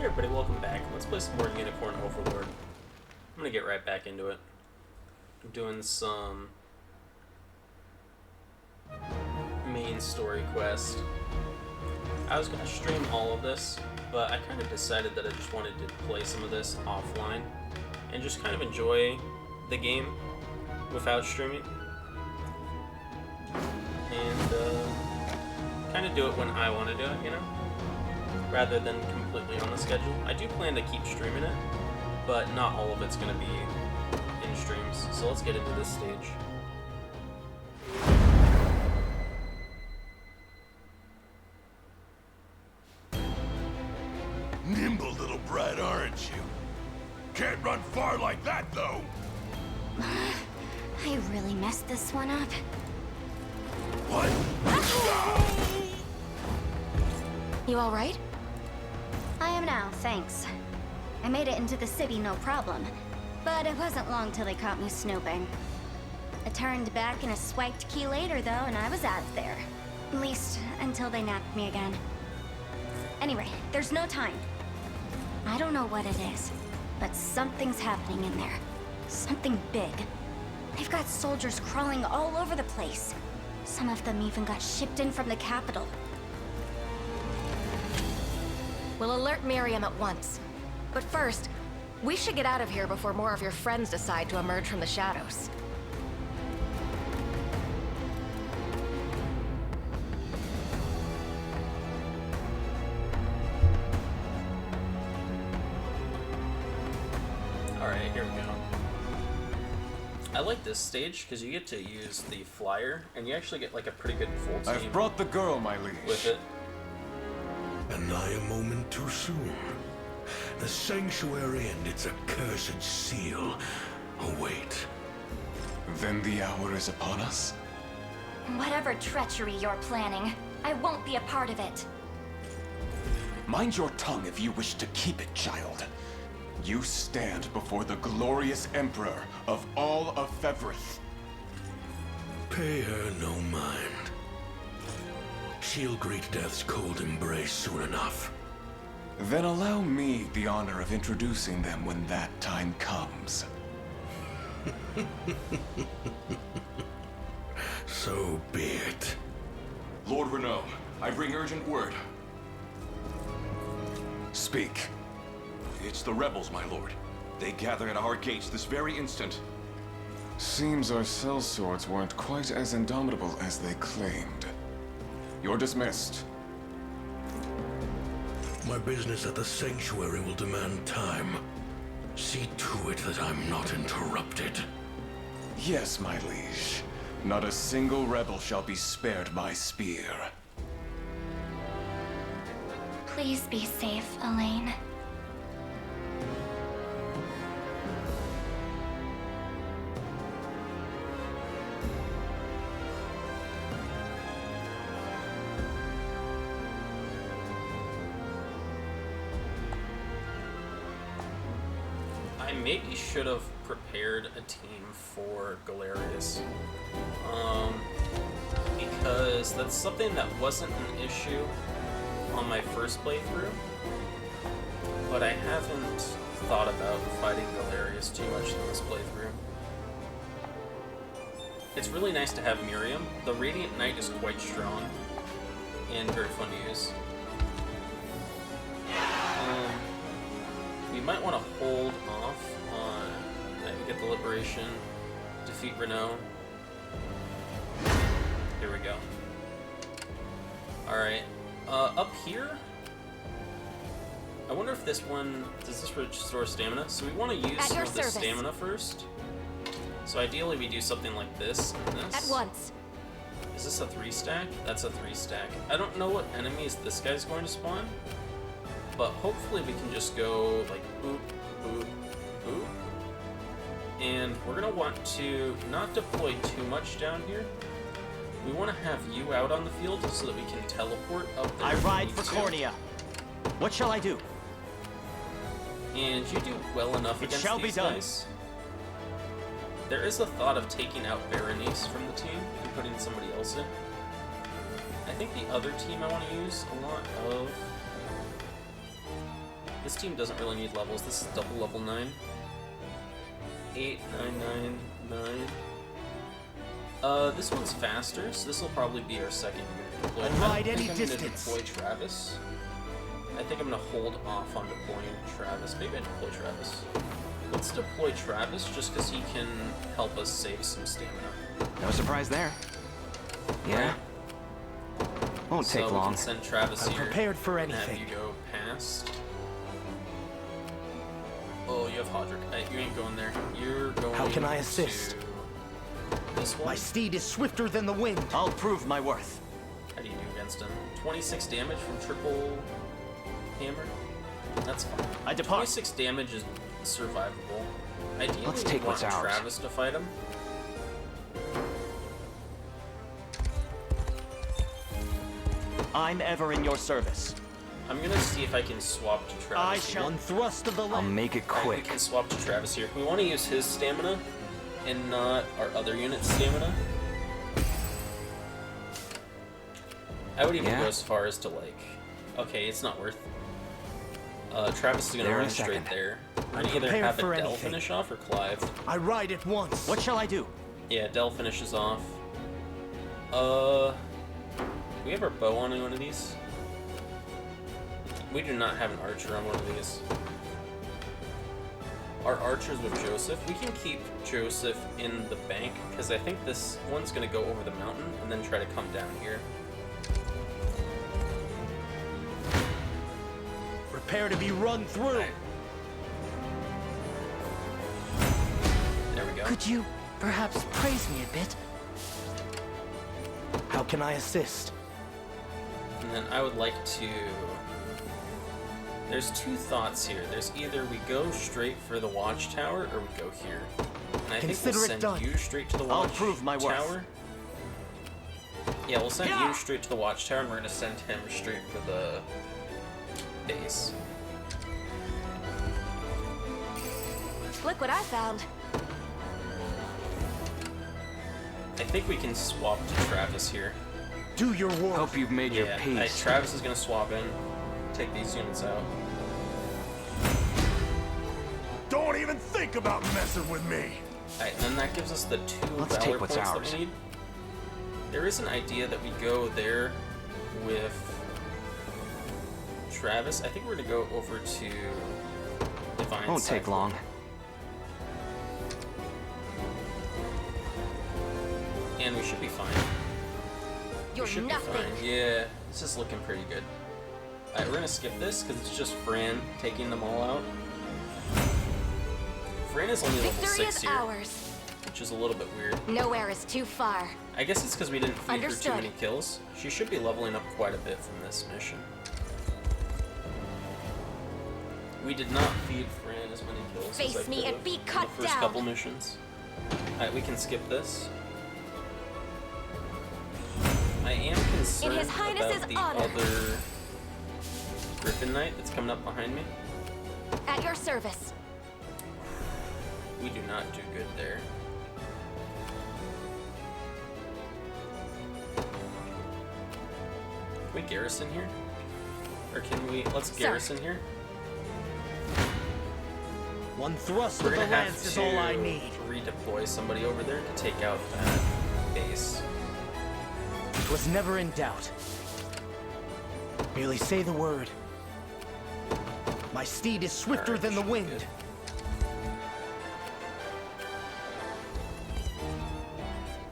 Hey everybody, welcome back. Let's play some more Unicorn Overlord. I'm gonna get right back into it. I'm doing some main story quest. I was gonna stream all of this, but I kind of decided that I just wanted to play some of this offline and just kind of enjoy the game without streaming. And kind of do it when I want to do it, you know? Rather than completely on the schedule. I do plan to keep streaming it, but not all of it's going to be in streams. So let's get into this stage. Nimble little brat, aren't you? Can't run far like that, though. I really messed this one up. What? You all right? I am now, thanks. I made it into the city no problem, but it wasn't long till they caught me snooping. I turned back and a swiped key later, though, and I was out of there. At least, until they nabbed me again. Anyway, there's no time. I don't know what it is, but something's happening in there. Something big. They've got soldiers crawling all over the place. Some of them even got shipped in from the capital. We'll alert Miriam at once. But first, we should get out of here before more of your friends decide to emerge from the shadows. Alright, here we go. I like this stage because you get to use the flyer, and you actually get like a pretty good full team. I've brought the girl, my liege. With it. And I a moment too soon. The sanctuary and its accursed seal await. Then the hour is upon us? Whatever treachery you're planning, I won't be a part of it. Mind your tongue if you wish to keep it, child. You stand before the glorious emperor of all of Fevrith. Pay her no mind. She'll greet death's cold embrace soon enough. Then allow me the honor of introducing them when that time comes. So be it. Lord Renault, I bring urgent word. Speak. It's the rebels, my lord. They gather at our gates this very instant. Seems our sellswords weren't quite as indomitable as they claimed. You're dismissed. My business at the sanctuary will demand time. See to it that I'm not interrupted. Yes, my liege. Not a single rebel shall be spared my spear. Please be safe, Elaine. I maybe should have prepared a team for Galerius. Because that's something that wasn't an issue on my first playthrough. But I haven't thought about fighting Galerius too much in this playthrough. It's really nice to have Miriam. The Radiant Knight is quite strong and very fun to use. We might want to hold off on get the liberation, defeat Renault. Here we go. Alright, up here, I wonder if this one, does this restore stamina? So we want to use some of the stamina first. So ideally we do something like this and this. At once. Is this a 3-stack? That's a 3-stack. I don't know what enemies this guy's going to spawn, but hopefully we can just go like boop, boop, boop. And we're gonna want to not deploy too much down here. We want to have you out on the field so that we can teleport up there. I ride for Cornea. What shall I do? And you do well enough against these guys. There is a thought of taking out Berenice from the team and putting somebody else in. I think the other team I want to use a lot of This team doesn't really need levels. This is double level 9. 8, 9, 9, 9. This one's faster, so this will probably be our second unit deployed. Ride I any think I'm gonna distance. deploy Travis. I think I'm gonna hold off on deploying Travis. Maybe I deploy Travis. Let's deploy Travis just because he can help us save some stamina. No surprise there. Yeah. Won't So take we long. can send Travis I'm here. prepared for and have anything. you go past. Oh, you have Hodrick. You ain't going there. You're going. How can I assist? to this one. My steed is swifter than the wind. I'll prove my worth. How do you do against him? 26 damage from triple hammer. That's fine. I depart. 26 damage is survivable. Ideally, Let's we take want what's ours. Travis to fight him. I'm ever in your service. I'm gonna see if I can swap to Travis. here. One thrust of the left. I'll make it Alright, we can swap to Travis here. We want to use his stamina and not our other unit's stamina. I would even go as far as to like... Okay, it's not worth... Travis is gonna There in run a straight second. there. We're gonna either prepared have for Adele anything. finish off or Clive. I ride at once. What shall I do? Yeah, Adele finishes off. Do we have our bow on any one of these? We do not have an archer on one of these. Our archers with Joseph. We can keep Joseph in the bank, because I think this one's going to go over the mountain and then try to come down here. Prepare to be run through. Right. There we go. Could you perhaps praise me a bit? How can I assist? And then I would like to... There's two thoughts here. There's either we go straight for the watchtower or we go here. And I think Consider we'll it send done. you straight to the I'll watchtower. prove my worth. Yeah, we'll send you straight to the watchtower and we're going to send him straight for the base. Look what I found. I think we can swap to Travis here. Do your work. Hope you've made your Yeah, peace. Travis is going to swap in. Take these units out. Don't even think about messing with me. Alright, and then that gives us the 2 Let's valor take what's points ours. that we need. There is an idea that we go there with Travis. I think we're going to go over to Divine Won't take Cycle. long. And we should be fine. You're We should nothing. be fine. Yeah, this is looking pretty good. Alright, we're gonna skip this because it's just Fran taking them all out. Fran is only level Victory 6 is here, ours. which is a little bit weird. Nowhere is too far. I guess it's because we didn't feed her too Understood. many kills. She should be leveling up quite a bit from this mission. We did not feed Fran as many kills Face as I me could've and be in cut the first down. couple missions. Alright, we can skip this. I am concerned His Highness's about the honor. other Griffin Knight that's coming up behind me. At your service. We do not do good there. Can we garrison here? Or can we... Let's Sir. garrison here. One thrust We're of the gonna have lance to is all I need. redeploy somebody over there to take out that base. It was never in doubt. Merely say the word. My steed is swifter Alright, than the should be wind. good.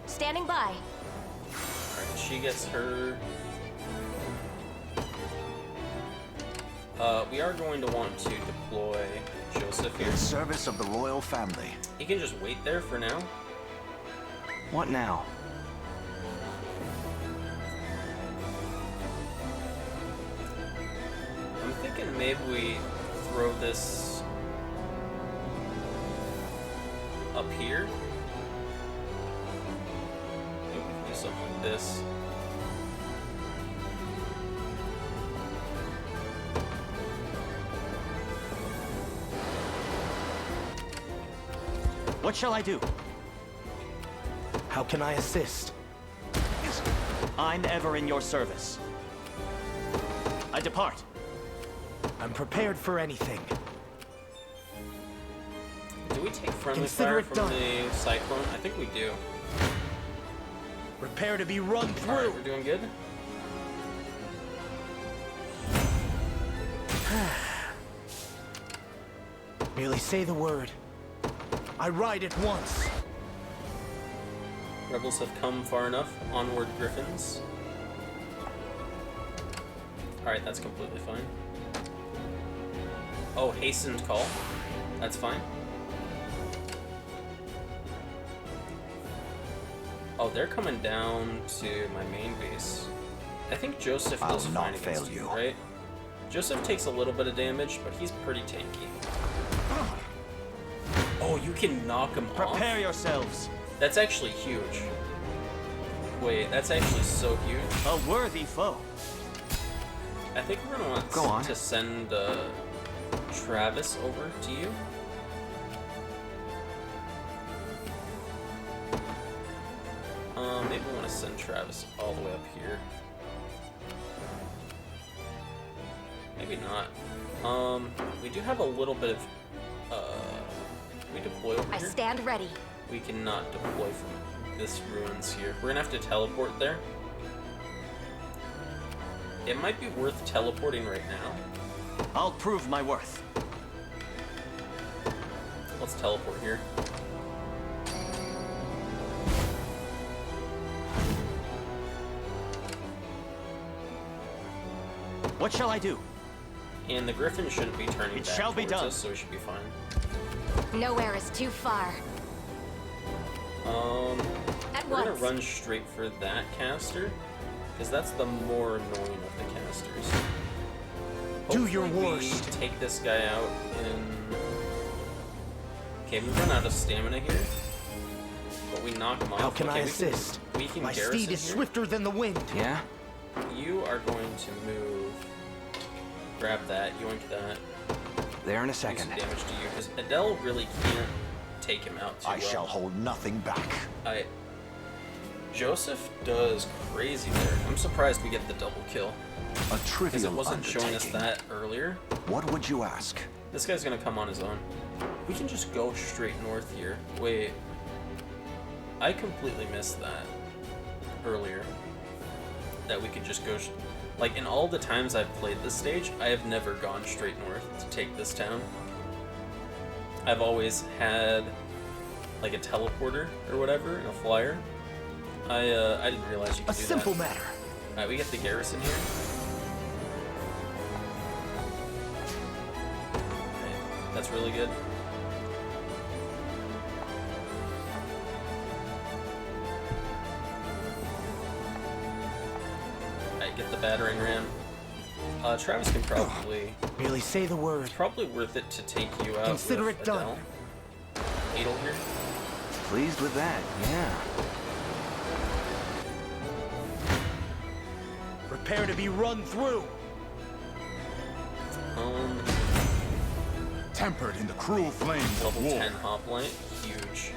Standing by. Alright, she gets her... we are going to want to deploy Joseph here. In service of the royal family. He can just wait there for now. What now? I'm thinking maybe we throw this up here. Maybe we can do something like this. What shall I do? How can I assist? I'm ever in your service. I depart. I'm prepared for anything. Do we take friendly Consider fire it from done. the cyclone? I think we do. Prepare to be run through. Alright, we're doing good. Merely say the word. I ride it once. Rebels have come far enough. Onward, Griffins. Alright, that's completely fine. Oh, hastened call. That's fine. Oh, they're coming down to my main base. I think Joseph I'll does fine not against fail you, you. right? Joseph takes a little bit of damage, but he's pretty tanky. Oh, you can knock him Prepare off? yourselves. That's actually huge. Wait, that's actually so huge. A worthy foe. I think we're gonna want Go on. to send Travis over to you. Maybe we want to send Travis all the way up here. Maybe not. We do have a little bit of. Can we deploy over I here? stand ready. We cannot deploy from this ruins here. We're gonna have to teleport there. It might be worth teleporting right now. I'll prove my worth. Let's teleport here. What shall I do? And the Griffin shouldn't be turning It back shall be towards done. us, so we should be fine. Nowhere is too far. At We're gonna once. run straight for that caster, because that's the more annoying of the casters. Do your Hopefully worst. We take this guy out in. Okay, we run out of stamina here, but we knock him off. How can okay, I assist? We can My garrison steed is here. swifter than the wind. Yeah? You are going to move. Grab that. Yoink that. There in a Do second. some damage to you, because Adele really can't take him out too I well. shall hold nothing back. Joseph does crazy there. I'm surprised we get the double kill, A because trivial it wasn't showing us undertaking. that earlier. What would you ask? This guy's gonna come on his own. We can just go straight north here. Wait, I completely missed that earlier. That we could just go, like in all the times I've played this stage, I have never gone straight north to take this town. I've always had like a teleporter or whatever, and a flyer. I didn't realize you could A do simple that. matter. Alright, we get the garrison here. Alright, that's really good. Alright, get the battering ram. Travis can probably... Merely say the word. It's probably worth it to take you out. Consider with it done. Adele. Adel here. Pleased with that, yeah. Prepare to be run through. Tempered in the cruel flames of Level war. 10 hoplite, huge.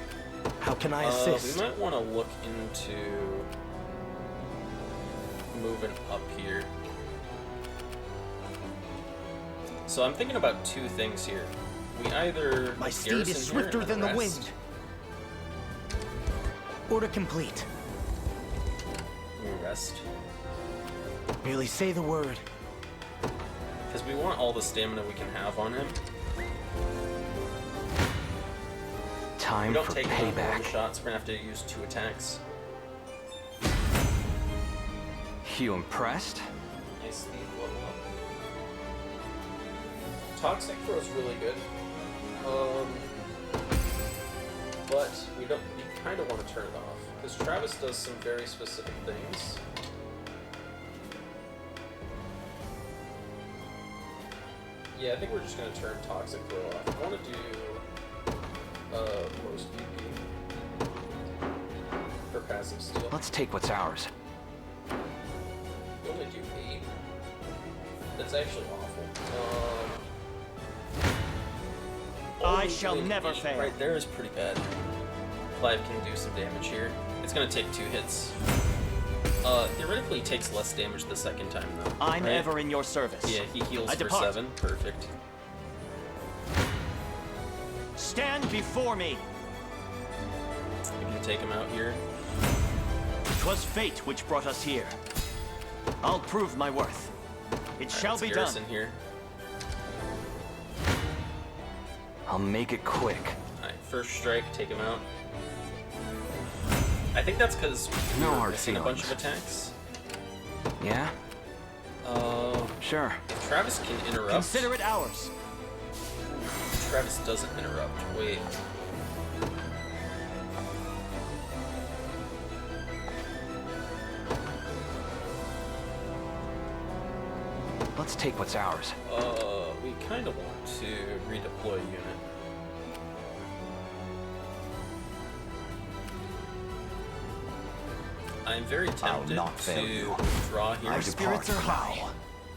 How can I We assist? might want to look into moving up here. So I'm thinking about two things here. We either My steed garrison is here swifter and than the rest. wind. Order complete. We rest Merely say the word. because we want all the stamina we can have on him. We Time don't for take any one payback. shots. We're gonna have to use 2 attacks. You impressed? Nice speed level up. Toxic throw is really good. But we kind of want to turn it off because Travis does some very specific things. Yeah, I think we're just gonna turn toxic throw off. I want to do roast BP for passive steal. Let's take what's ours. We only do 8. That's actually awful. I only shall doing never 8 fail. Right there is pretty bad. Clive can do some damage here. It's gonna take 2 hits. Theoretically he takes less damage the second time though. I'm right? ever in your service. Yeah, he heals I for depart. 7. Perfect. Stand before me. We can take him out here. 'Twas fate which brought us here. I'll prove my worth. It shall be done. Garrison here. I'll make it quick. Alright, first strike, take him out. I think that's because we No were hard missing a bunch feelings. of attacks. Yeah? Sure. If Travis can interrupt. Consider it ours. Travis doesn't interrupt. Wait. Let's take what's ours. We kind of want to redeploy a unit. I'm very tempted not fail to you. draw here My Our spirits are high.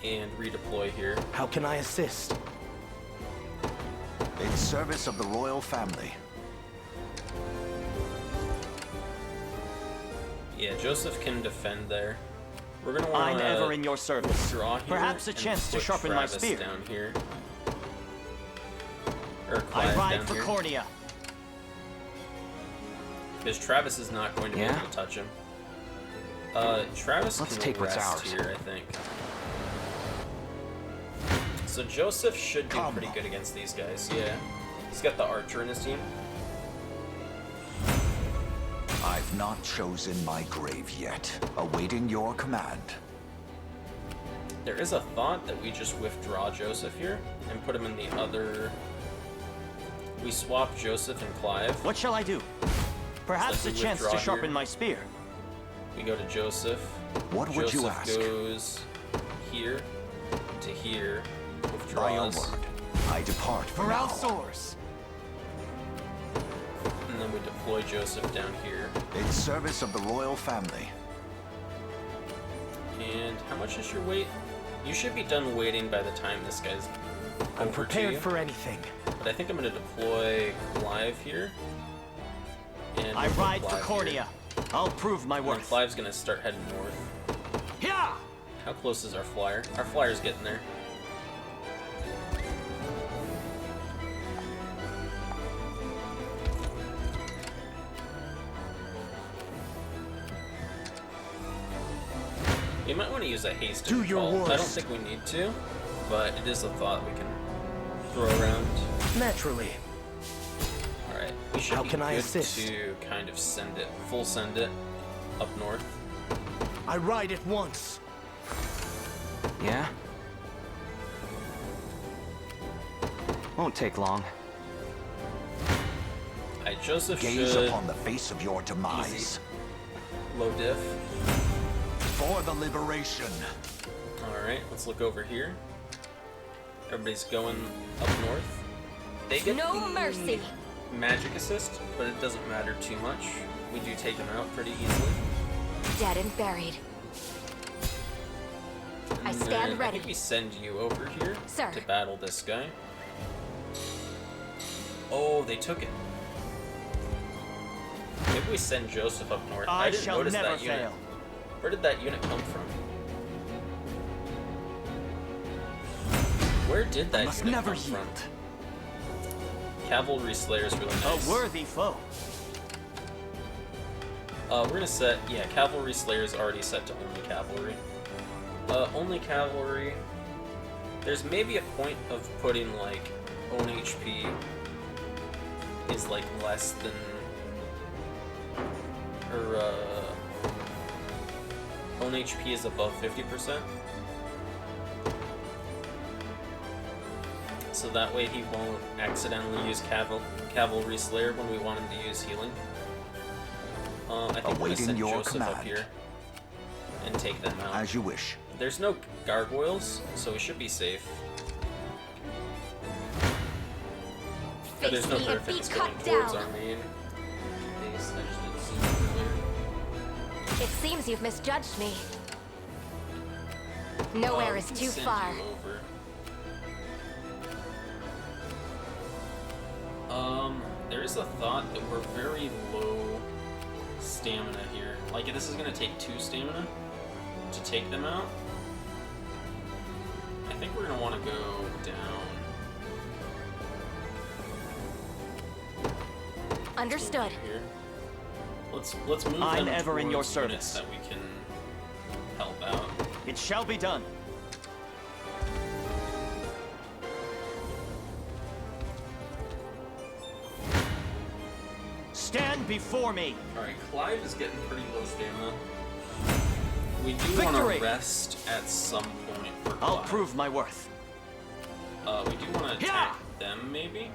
and redeploy here. How can I assist? In service of the royal family. Yeah, Joseph can defend there. We're gonna want I'm ever in your service. draw here. Perhaps a and chance to put sharpen my Travis spear. down here. Or I Clive ride down for here. Cornea. Because Travis is not going to be Yeah? able to touch him. Travis Let's can take what's rest ours. here, I think. So Joseph should do Come. pretty good against these guys. Yeah, he's got the archer in his team. I've not chosen my grave yet. Awaiting your command. There is a thought that we just withdraw Joseph here and put him in the other. We swap Joseph and Clive. What shall I do? Perhaps we a chance withdraw to sharpen here. my spear. We go to Joseph. What would you Joseph ask? goes here to here. By your Withdraws. word, I depart for Morale now. soars. And then we deploy Joseph down here. In service of the royal family. And how much is your weight? You should be done waiting by the time this guy's I'm over to prepared you. for anything. But I think I'm going to deploy Clive here. And I we'll put ride for Clive Cornea. here. I'll prove my And then worth. Clive's going to start heading north. Yeah! How close is our flyer? Our flyer's getting there. You might want to use a haste Do your call. I don't worst. think we need to, but it is a thought we can throw around. Naturally. Alright, we should How be can I good assist? to kind of send it, full send it, up north. I ride it once. Yeah? Won't take long. Alright, Joseph Gaze should upon the face of your demise. low diff. For the liberation. Alright, let's look over here. Everybody's going up north. They get No the mercy. magic assist, but it doesn't matter too much. We do take them out pretty easily. Dead and buried. I And stand then I ready. think we send you over here Sir. to battle this guy. Oh, they took it. Maybe we send Joseph up north. I didn't shall notice never that unit. fail. Where did that unit come from? Where did that Must unit never come yield. from? Cavalry Slayer is really nice. A worthy foe. We're gonna set, yeah, Cavalry Slayer is already set to only cavalry. Only cavalry. There's maybe a point of putting like own HP is like less than, or own HP is above 50%. So that way he won't accidentally use Cavalry Slayer when we want him to use healing. I think we're gonna Awaiting send your Joseph up command. here and take them out. As you wish. There's no gargoyles, so we should be safe. But there's no Face me and be griffins cut going towards down. our main base. I just didn't see them earlier. It seems you've misjudged me. Nowhere We is can too send far. you over. There is a thought that we're very low stamina here. Like, this is gonna take 2 stamina to take them out. I think we're gonna want to go down. Understood. Here. Let's move I'm them ever in your towards units service. that we can help out. It shall be done. Stand before me. Alright, Clive is getting pretty low stamina. We do want Victory! to rest at some point for Clive. I'll prove my worth. We do want to attack them, maybe?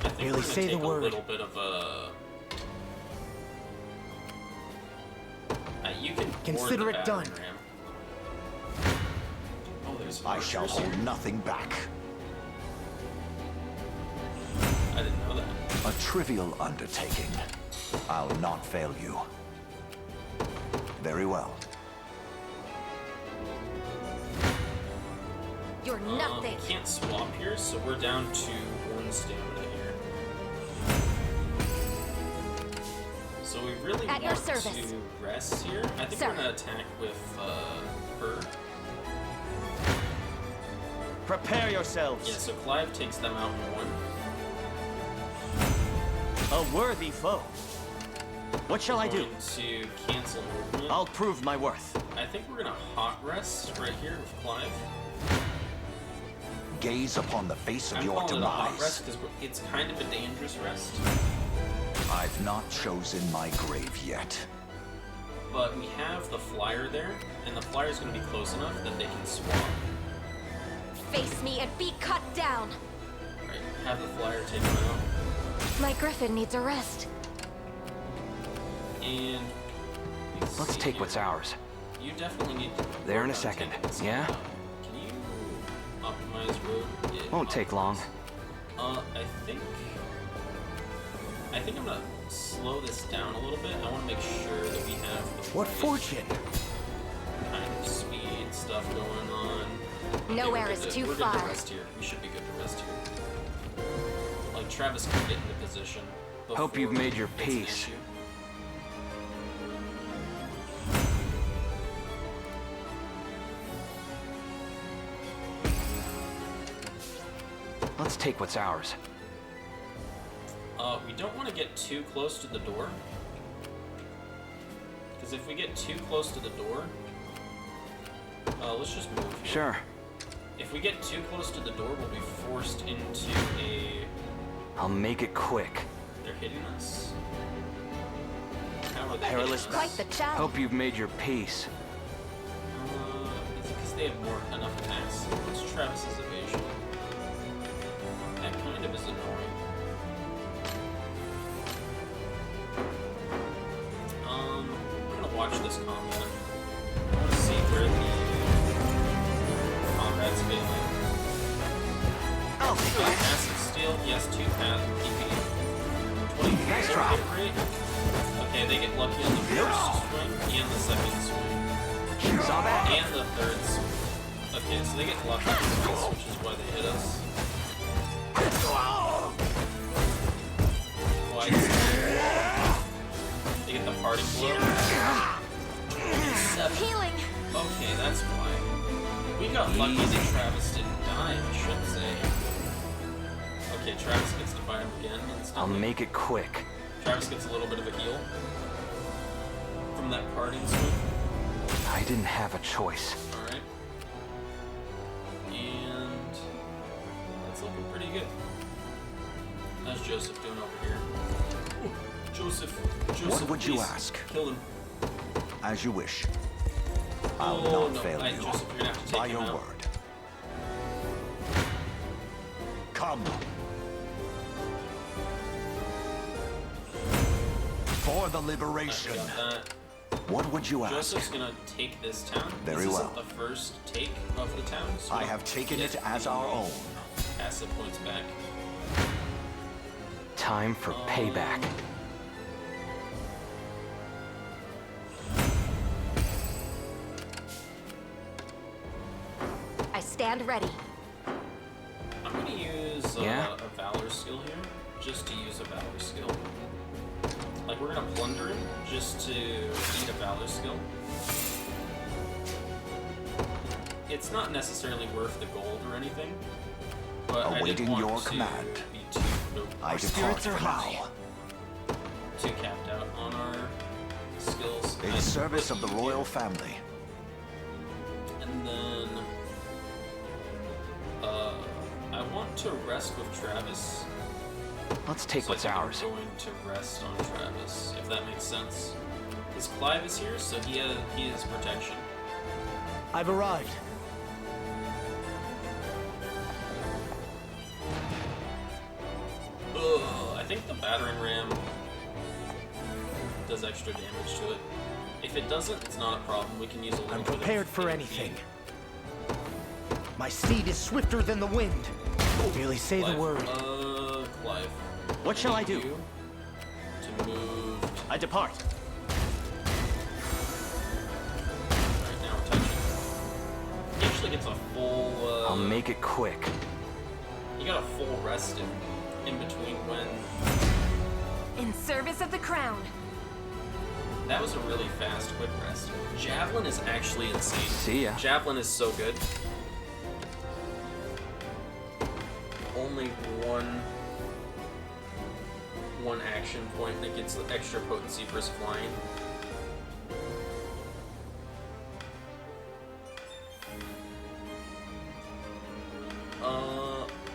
I think Really we're gonna say the take a word. little bit of a... you can Consider board the it done. battering ram. Oh, there's I shall archers here? hold nothing back. I didn't know that. A trivial undertaking. I'll not fail you. Very well. You're nothing. We can't swap here, so we're down to 1 stamina here. So we really At your want service. to rest here. I think Sir. we're gonna attack with her. Prepare yourselves. Yeah, so Clive takes them out in 1. A worthy foe. What shall I do? Going to cancel movement. I'll prove my worth. I think we're gonna hot rest right here with Clive. Gaze upon the face of I'm your calling it a hot demise. rest because it's kind of a dangerous rest. I've not chosen my grave yet. But we have the flyer there, and the flyer's gonna be close enough that they can swap. Face me and be cut down. Right, have the flyer take them out. My griffin needs a rest. And Let's take what's ours. You definitely need to There in a work on second, taking this yeah? out. Can you optimize road? Yeah, Won't take long. I think I'm gonna slow this down a little bit. I want to make sure that we have the What right fortune? kind of speed stuff going on. Nowhere we're is good to- too we're far. Good to rest here. We should be good to rest here. Like Travis can get into position. Hope you've before made your it's an peace. issue. Let's take what's ours. We don't want to get too close to the door. Because if we get too close to the door... let's just move here. Sure. If we get too close to the door, we'll be forced into a... I'll make it quick. They're hitting us? How are they Perilous hitting us? Quite the challenge. Hope you've made your peace. Is it because they have enough attacks? What's Travis's evasion? That kind of is annoying. I'm gonna watch this combat. I want to see where the combat's failing. Oh, Passive steal, yes, 2 passive PP. 20 Nice drop. hit rate. Okay, they get lucky on the first swing and the second swing. Saw that? And the third swing. Okay, so they get lucky twice, which is why they hit us. Twice. They get the party blow. 7. Healing. Okay, that's why. We got lucky that Travis didn't die, I should say. Okay, Travis gets to fight him again I'll instantly. make it quick. Travis gets a little bit of a heal from that parting swing. I didn't have a choice. Alright. And that's looking pretty good. How's Joseph doing over here? Ooh, Joseph, What would you please, ask? Kill him. As you wish. I'll Oh, not no. fail you. Joseph, you're gonna have to take By him your out. word. Come. For the liberation. Alright, got that. What would you ask? Joseph's gonna take this town. Very this well. isn't the first take of the town. So I we'll have taken get it as the our own. Asset points back. Time for payback. I stand ready. I'm gonna use Yeah? a Valor skill here, just to use a Valor skill. Like, we're gonna plunder him just to eat a Valor skill. It's not necessarily worth the gold or anything, but I Awaiting didn't want your to command. be too, Our spirits are high. too capped out on our skills. In service of the royal family. And then, I want to rest with Travis. Let's take So what's I think ours. I'm going to rest on Travis, if that makes sense. Because Clive is here, so he has protection. I've arrived. Ugh, I think the battering ram does extra damage to it. If it doesn't, it's not a problem. We can use a little I'm bit of prepared for AOP. anything. My steed is swifter than the wind. Merely say the Clive, word. Clive. What shall I need do? you to move. I depart. Right now, we're touching. He actually gets a full. I'll make it quick. You got a full rest in between when. In service of the crown. That was a really fast, quick rest. Javelin is actually insane. See ya. Javelin is so good. Only one action point that gets the extra potency versus flying.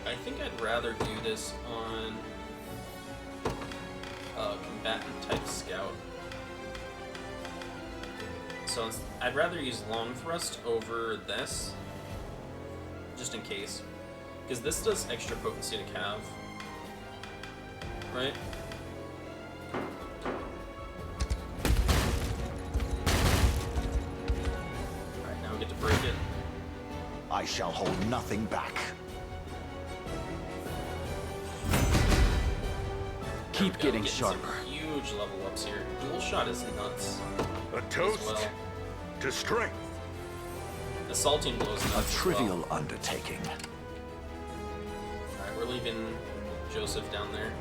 I think I'd rather do this on combatant type scout. So I'd rather use long thrust over this, just in case, because this does extra potency to cav, right? Alright, now we get to break it. I shall hold nothing back. Keep There we go, getting some sharper. huge level ups here. Dual shot is nuts. A toast well. to strength. Assaulting blows nuts. A as trivial well. undertaking. Alright, we're leaving Joseph down there.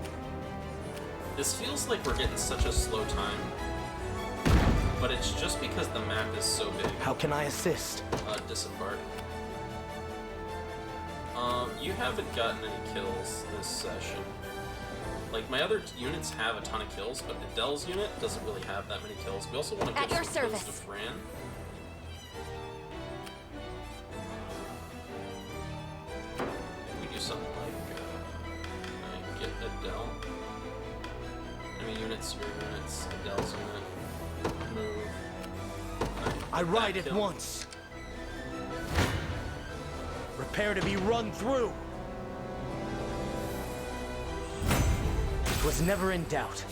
This feels like we're getting such a slow time. But it's just because the map is so big. How can I assist? Disembark. You haven't gotten any kills this session. Like, my other units have a ton of kills, but Adele's unit doesn't really have that many kills. We also want to At give your some kills to service. Fran. Maybe we do something like get Adele. Enemy units, your units, Adele's unit. Move. I ride That at kill. once. Prepare to be run through. It was never in doubt.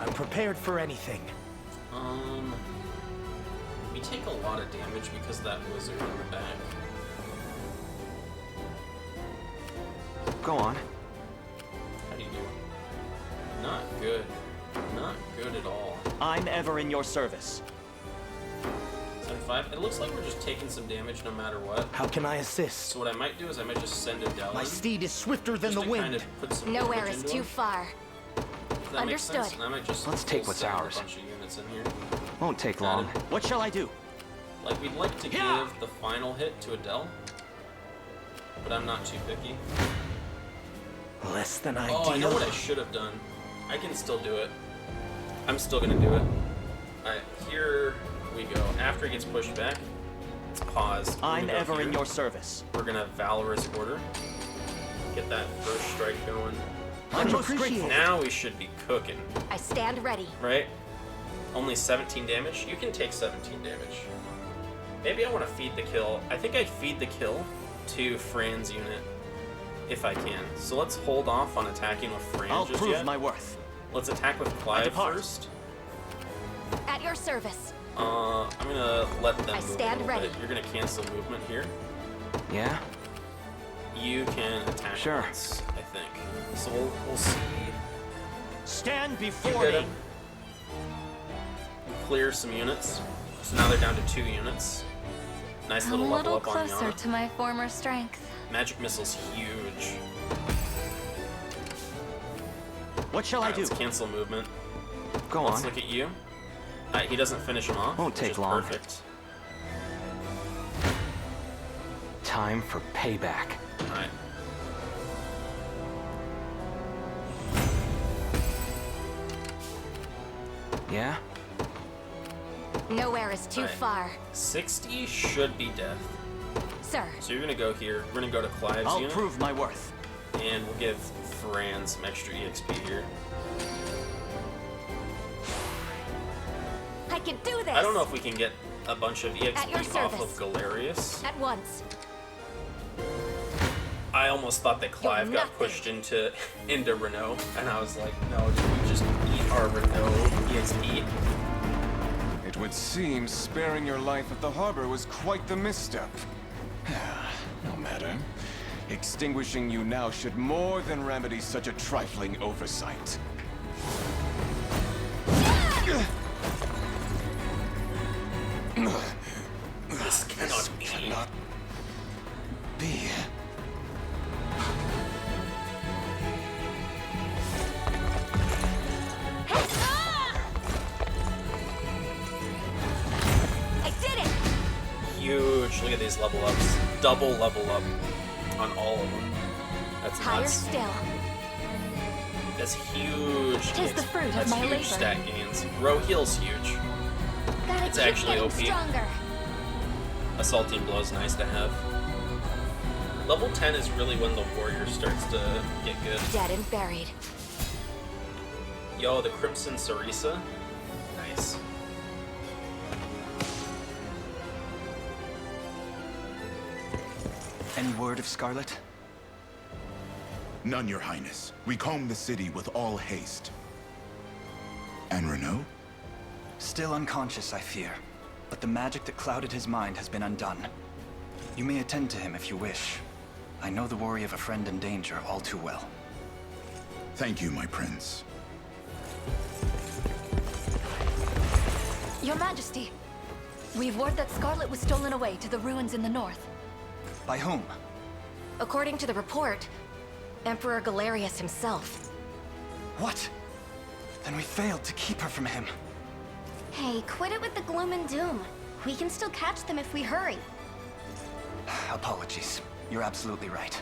I'm prepared for anything. We take a lot of damage because of that wizard in the back. Go on. How do you do? Not good. Not good at all. I'm ever in your service. 75. It looks like we're just taking some damage no matter what. How can I assist? So what I might do is I might just send Adele My in, steed is swifter than just the to wind. kind of put some Nowhere damage is into too him. far. If that makes sense. Understood. And I might just Let's take full what's send ours. a bunch of units in here. Won't take Got long. it. What shall I do? Like, we'd like to Yeah. give the final hit to Adele, but I'm not too picky. Less than Oh, I know ideal. what I should have done. I can still do it. I'm still gonna do it. Alright, here we go. After he gets pushed back, it's paused. We're I'm gonna go ever in here. your service. We're gonna Valorous Order. Get that first strike going. I'm most appreciate grateful. it. Now we should be cooking, I stand ready. right? Only 17 damage? You can take 17 damage. Maybe I want to feed the kill. I think I'd feed the kill to Fran's unit if I can. So let's hold off on attacking with Fran I'll just prove yet. my worth. Let's attack with Clive depart. first. At your service. I'm gonna let them I move stand a little ready. bit. You're gonna cancel movement here. Yeah? You can attack Sure. once, I think. So we'll see. Stand You before hit me. him. Clear some units. So now they're down to 2 units. Nice I'm little a level little up on closer Yana. to my former strength. Magic missile's huge. What shall I do? Let's cancel movement. Go Let's on. look at you. He doesn't finish him off. Won't which take is long. Perfect. Time for payback. Alright. Yeah? Nowhere is too Alright. far. 60 should be death. Sir, So you're gonna go here. We're gonna go to Clive's I'll unit, prove my worth. and we'll give Fran some extra EXP here. I can do this! I don't know if we can get a bunch of At your EXP off of service. Galerius. At once. I almost thought that Clive You're got nothing. pushed into Renault, and I was like, no, dude, we just eat our Renault EXP. It would seem sparing your life at the harbor was quite the misstep. No matter. Extinguishing you now should more than remedy such a trifling oversight. This cannot be. Cannot be. I did it! Huge. Look at these level ups. Double level up on all of them. That's Higher nuts. still. That's huge. Tis the fruit of That's my huge labor. stat gains. Row heal's huge. Gotta It's keep actually getting OP. stronger. Assaulting blow's nice to have. Level 10 is really when the warrior starts to get good. Dead and buried. Yo, the Crimson Sarisa. Nice. Any word of Scarlet? None, Your Highness. We combed the city with all haste. And Renault? Still unconscious, I fear. But the magic that clouded his mind has been undone. You may attend to him if you wish. I know the worry of a friend in danger all too well. Thank you, my prince. Your Majesty, we've word that Scarlet was stolen away to the ruins in the north. By whom? According to the report, Emperor Galerius himself. What? Then we failed to keep her from him. Hey, quit it with the gloom and doom. We can still catch them if we hurry. Apologies. You're absolutely right.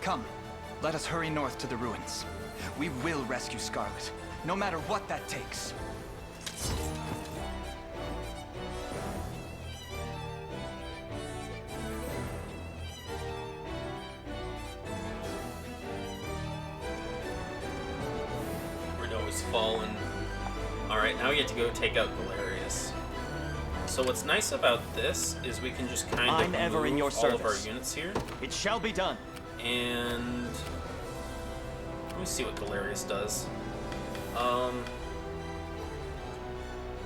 Come, let us hurry north to the ruins. We will rescue Scarlet, no matter what that takes. Renault's fallen. Alright, now we get to go take out Galerius. So what's nice about this is we can just kind of I'm ever in your move all of our service. units here. It shall be done. And let me see what Galerius does.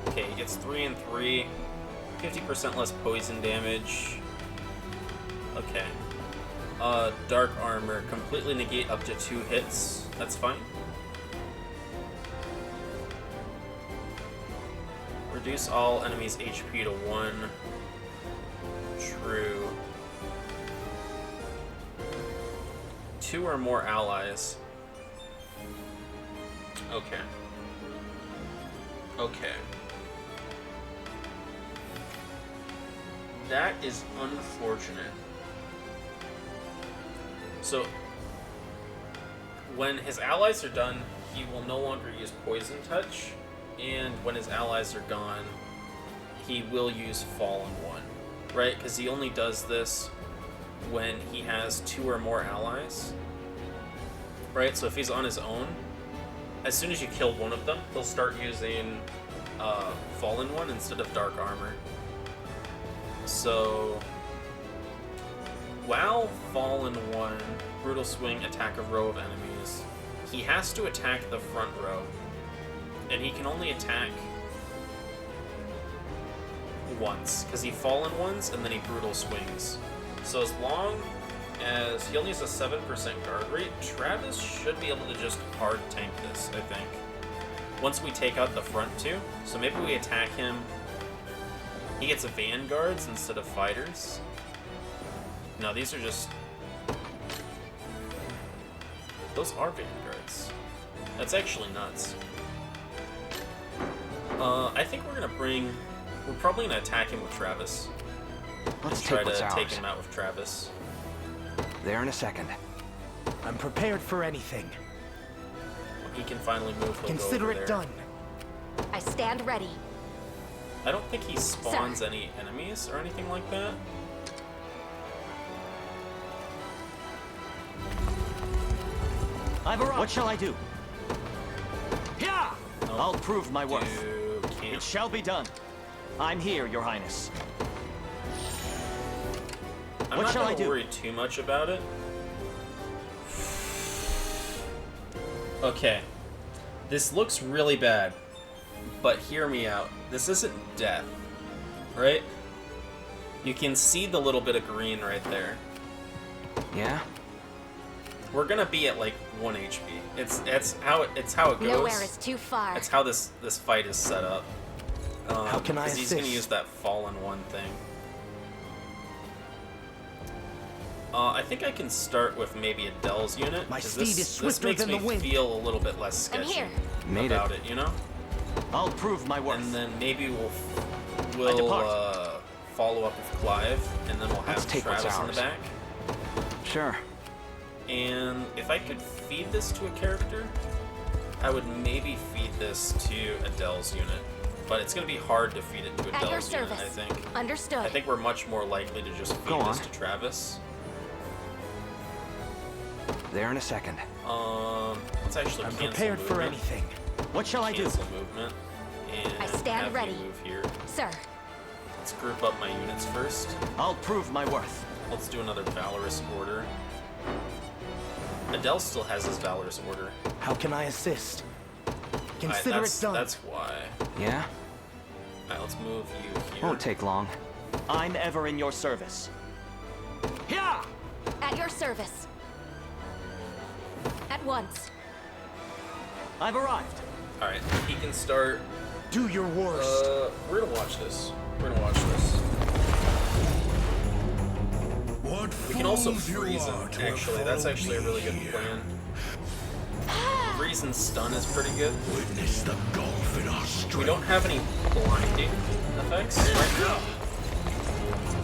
Okay, he gets 3 and 3, 50% less poison damage. Okay. Dark armor, completely negate up to 2 hits. That's fine. Reduce all enemies' HP to 1. True. 2 or more allies. Okay. Okay. That is unfortunate. So, when his allies are done, he will no longer use Poison Touch, and when his allies are gone, he will use Fallen One, right? Because he only does this when he has 2 or more allies, right? So if he's on his own, as soon as you kill one of them, he'll start using Fallen One instead of Dark Armor. So, while Fallen One, Brutal Swing, attack a row of enemies, he has to attack the front row. And he can only attack once, because he Fallen Ones and then he Brutal Swings. So as long as he only has a 7% guard rate, Travis should be able to just hard tank this, I think. Once we take out the front two, so maybe we attack him. He gets vanguards instead of fighters. No, these are just... Those are vanguards. That's actually nuts. I think we're probably gonna attack him with Travis. Let's try take what's to take ours. him out with Travis. There in a second. I'm prepared for anything. When he can finally move, he'll Consider go over it there. done. I stand ready. I don't think he spawns any enemies or anything like that. I've arrived. What shall I do? Yeah! No. I'll prove my worth. You can't. It shall be done. I'm here, Your Highness. I'm What not shall I gonna do? worry too much about it. Okay. This looks really bad, but hear me out. This isn't death, right? You can see the little bit of green right there. Yeah? We're gonna be at like 1 HP. It's how it goes. Nowhere is too far. That's how this fight is set up. How can I 'cause he's gonna assist? use that fallen one thing. I think I can start with maybe Adele's unit. My 'cause steed is this swifter makes than me the wind. feel a little bit less I'm sketchy here. Made about it, you know? I'll prove my worth. And then maybe I we'll depart. follow up with Clive, and then we'll have Let's take what's Travis in the ours. back. Sure. And if I could feed this to a character, I would maybe feed this to Adele's unit. But it's going to be hard to feed it to At your Adele's unit, service. I think. Understood. I think we're much more likely to just feed Go this on. to Travis. There in a second. Let's actually I'm cancel prepared for movement. anything. What shall I do? Cancel movement. And I stand have ready. you move here. Sir, Let's group up my units first. I'll prove my worth. Let's do another Valorous Order. Adele still has his Valorous Order. How can I assist? Consider it done. That's why. Yeah? Alright, let's move you here. Won't take long. I'm ever in your service. Yeah! at your service. At once. I've arrived. Alright, he can start. Do your worst. We're gonna watch this. We're gonna watch this. What We can also fools you freeze him, are to have actually. That's followed actually a really good me here. plan. Freeze and stun is pretty good. Witness the gulf in our strength. We don't have any blinding effects right now.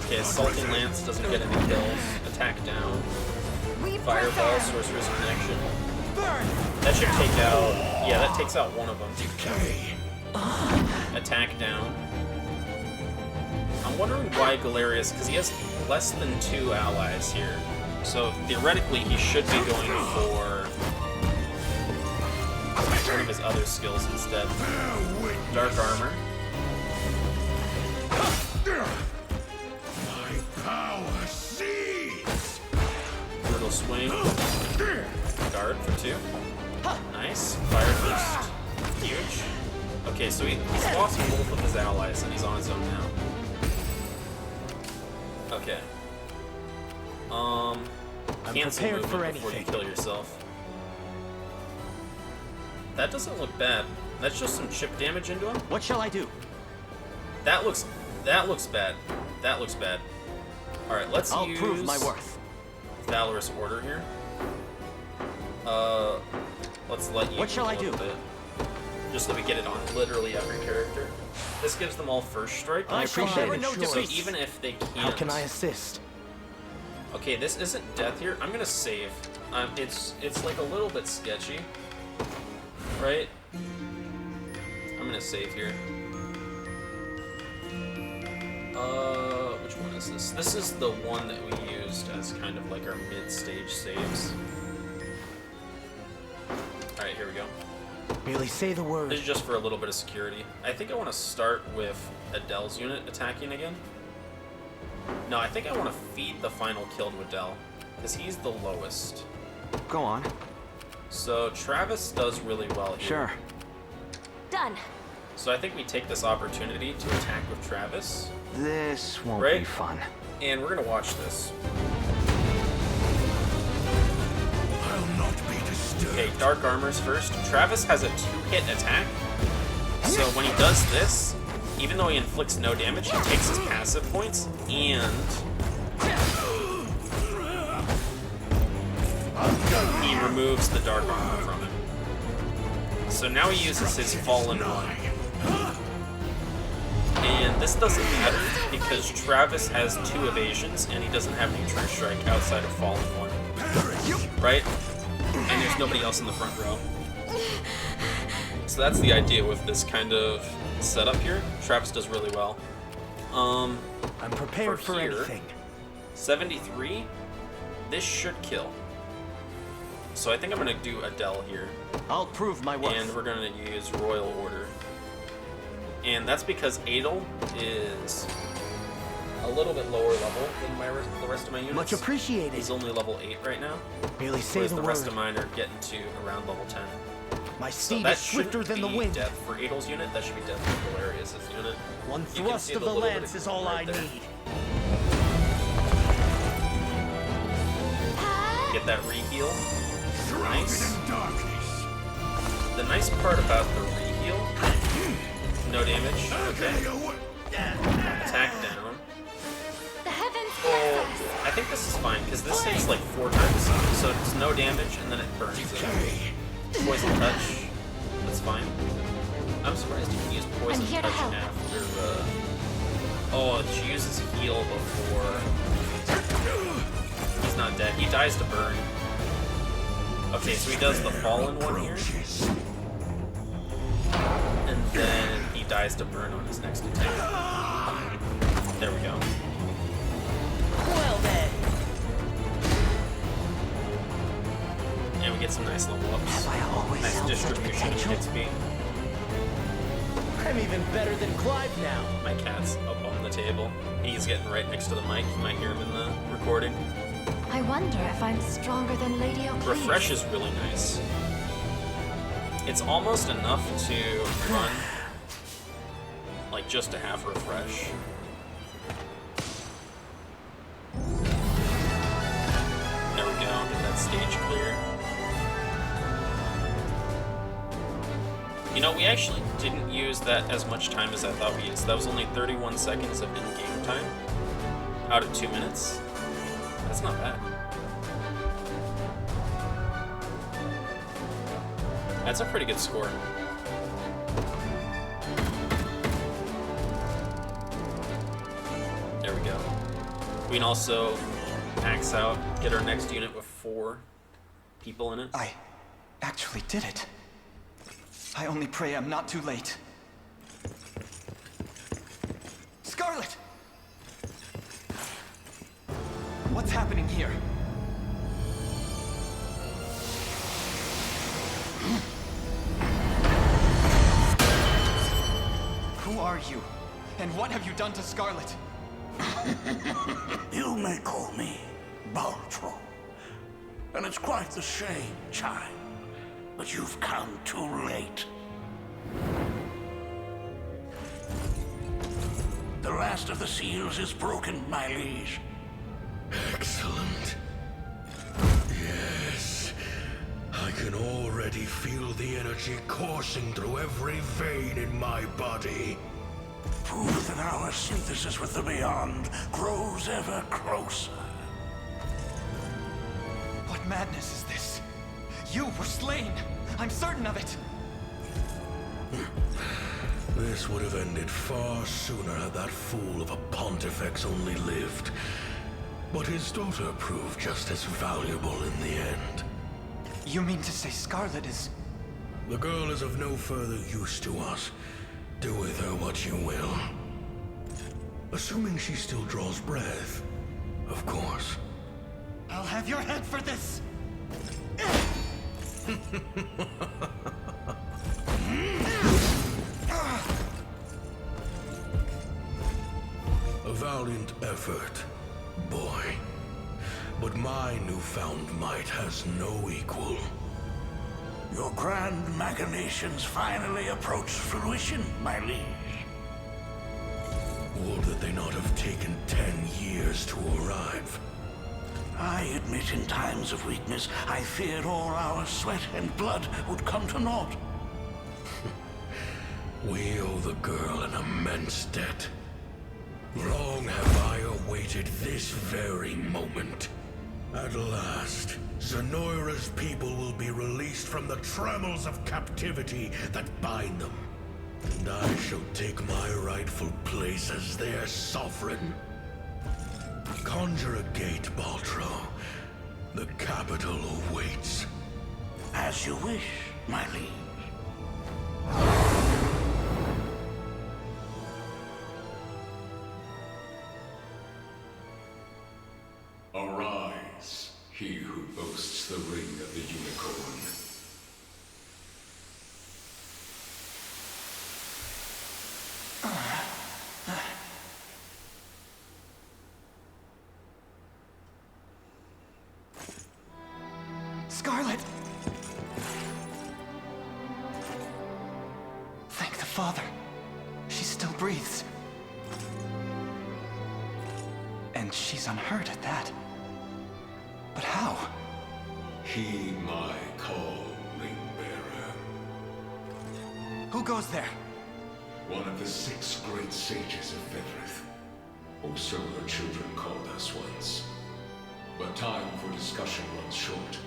Okay, Assaulting Lance doesn't get any kills. Attack down. Fireball, Sorcerer's Connection. That should take out... Yeah, that takes out one of them. Decay. Attack down. I'm wondering why Galerius, because he has less than 2 allies here. So theoretically, he should be going for one of his other skills instead. Dark Armor. My power sees. Brutal Swing. Guard for 2. Nice. Fire Burst. Huge. Okay, so he's lost both of his allies and he's on his own now. Okay. I'm Cancel prepared for movement before you anything. kill yourself. That doesn't look bad. That's just some chip damage into him. What shall I do? That looks bad. That looks bad. Alright, let's I'll use prove my worth. Valorous Order here. Let's let you What shall a I do? little bit. Just so we get it on literally every character. This gives them all first strike. I appreciate it. No So choice. even if they can't... How can I assist? Okay, this isn't death here. I'm gonna save. It's like a little bit sketchy, right? I'm gonna save here. Which one is this? This is the one that we used as kind of like our mid-stage saves. All right, here we go. Merely say the word. This is just for a little bit of security. I think I want to start with Adele's unit attacking again. No, I think I want to feed the final kill to Adele, because he's the lowest. Go on. So Travis does really well here. Sure. Done. So I think we take this opportunity to attack with Travis, This won't Right? be fun. and we're gonna watch this. I'll not be disturbed. Okay, Dark Armor's first. Travis has a 2-hit attack, so when he does this, even though he inflicts no damage, he takes his passive points, and he removes the Dark Armor from him. So now he uses his Fallen One. And this doesn't matter because Travis has 2 evasions and he doesn't have any True Strike outside of Fallen One. Right? And there's nobody else in the front row. So that's the idea with this kind of setup here. Travis does really well. I'm prepared for here, anything. 73. This should kill. So I think I'm gonna do Adele here. I'll prove my worth. And we're gonna use Royal Order. And that's because Adel is a little bit lower level than the rest of my units. Much appreciated. He's only level 8 right now. Merely say whereas the the rest word. of mine are getting to around level 10. My So steed that is swifter than the shouldn't be wind. death for Adel's unit. That should be death for Valerius' unit. One You can thrust see of the little bit lance is all right I there. need. Get that re-heal. Nice. The nice part about the re-heal, no damage, okay. Attack down. The heavens Oh, I think this is fine, because this hits like 4 times, so it's no damage, and then it burns it. Poison Touch, that's fine. I'm surprised you can use Poison I'm here to Touch help. after, oh, she uses heal before. He's not dead, he dies to burn. Okay, so he does the Fallen One here. And then he dies to burn on his next attack. There we go. Well then. And we get some nice level ups. Have I always Nice held such distribution of potential? hit speed. I'm even better than Clive now. My cat's up on the table. He's getting right next to the mic. You might hear him in the recording. I wonder if I'm stronger than Lady O'Cleave. Refresh is really nice. It's almost enough to run like just a half refresh. There we go, get that stage clear. You know, we actually didn't use that as much time as I thought we used. That was only 31 seconds of in-game time out of 2 minutes. That's not bad. That's a pretty good score. There we go. We can also max out, get our next unit with 4 people in it. I actually did it. I only pray I'm not too late. Scarlet! What's happening here? Who are you? And what have you done to Scarlet? You may call me Baltro. And it's quite the shame, child. But you've come too late. The last of the seals is broken, my liege. Excellent. Yes. I can already feel the energy coursing through every vein in my body. Proof that our synthesis with the Beyond grows ever closer. What madness is this? You were slain! I'm certain of it! This would have ended far sooner had that fool of a Pontifex only lived. But his daughter proved just as valuable in the end. You mean to say Scarlet is... The girl is of no further use to us. Do with her what you will. Assuming she still draws breath, of course. I'll have your head for this! A valiant effort, boy. But my newfound might has no equal. Your grand machinations finally approach fruition, my liege. Would that they not have taken 10 years to arrive. I admit in times of weakness, I feared all our sweat and blood would come to naught. We owe the girl an immense debt. Long have I awaited this very moment. At last, Zenoiran's people will be released from the trammels of captivity that bind them. And I shall take my rightful place as their sovereign. Conjure a gate, Baltro. The capital awaits. As you wish, my liege. Arise, he who boasts the ring of the unicorn. Scarlet! Thank the Father. She still breathes. And she's unhurt at that. But how? Heed my call, Ring-Bearer. Who goes there? One of the 6 great sages of Fedrith. Or so her children called us once. But time for discussion runs short.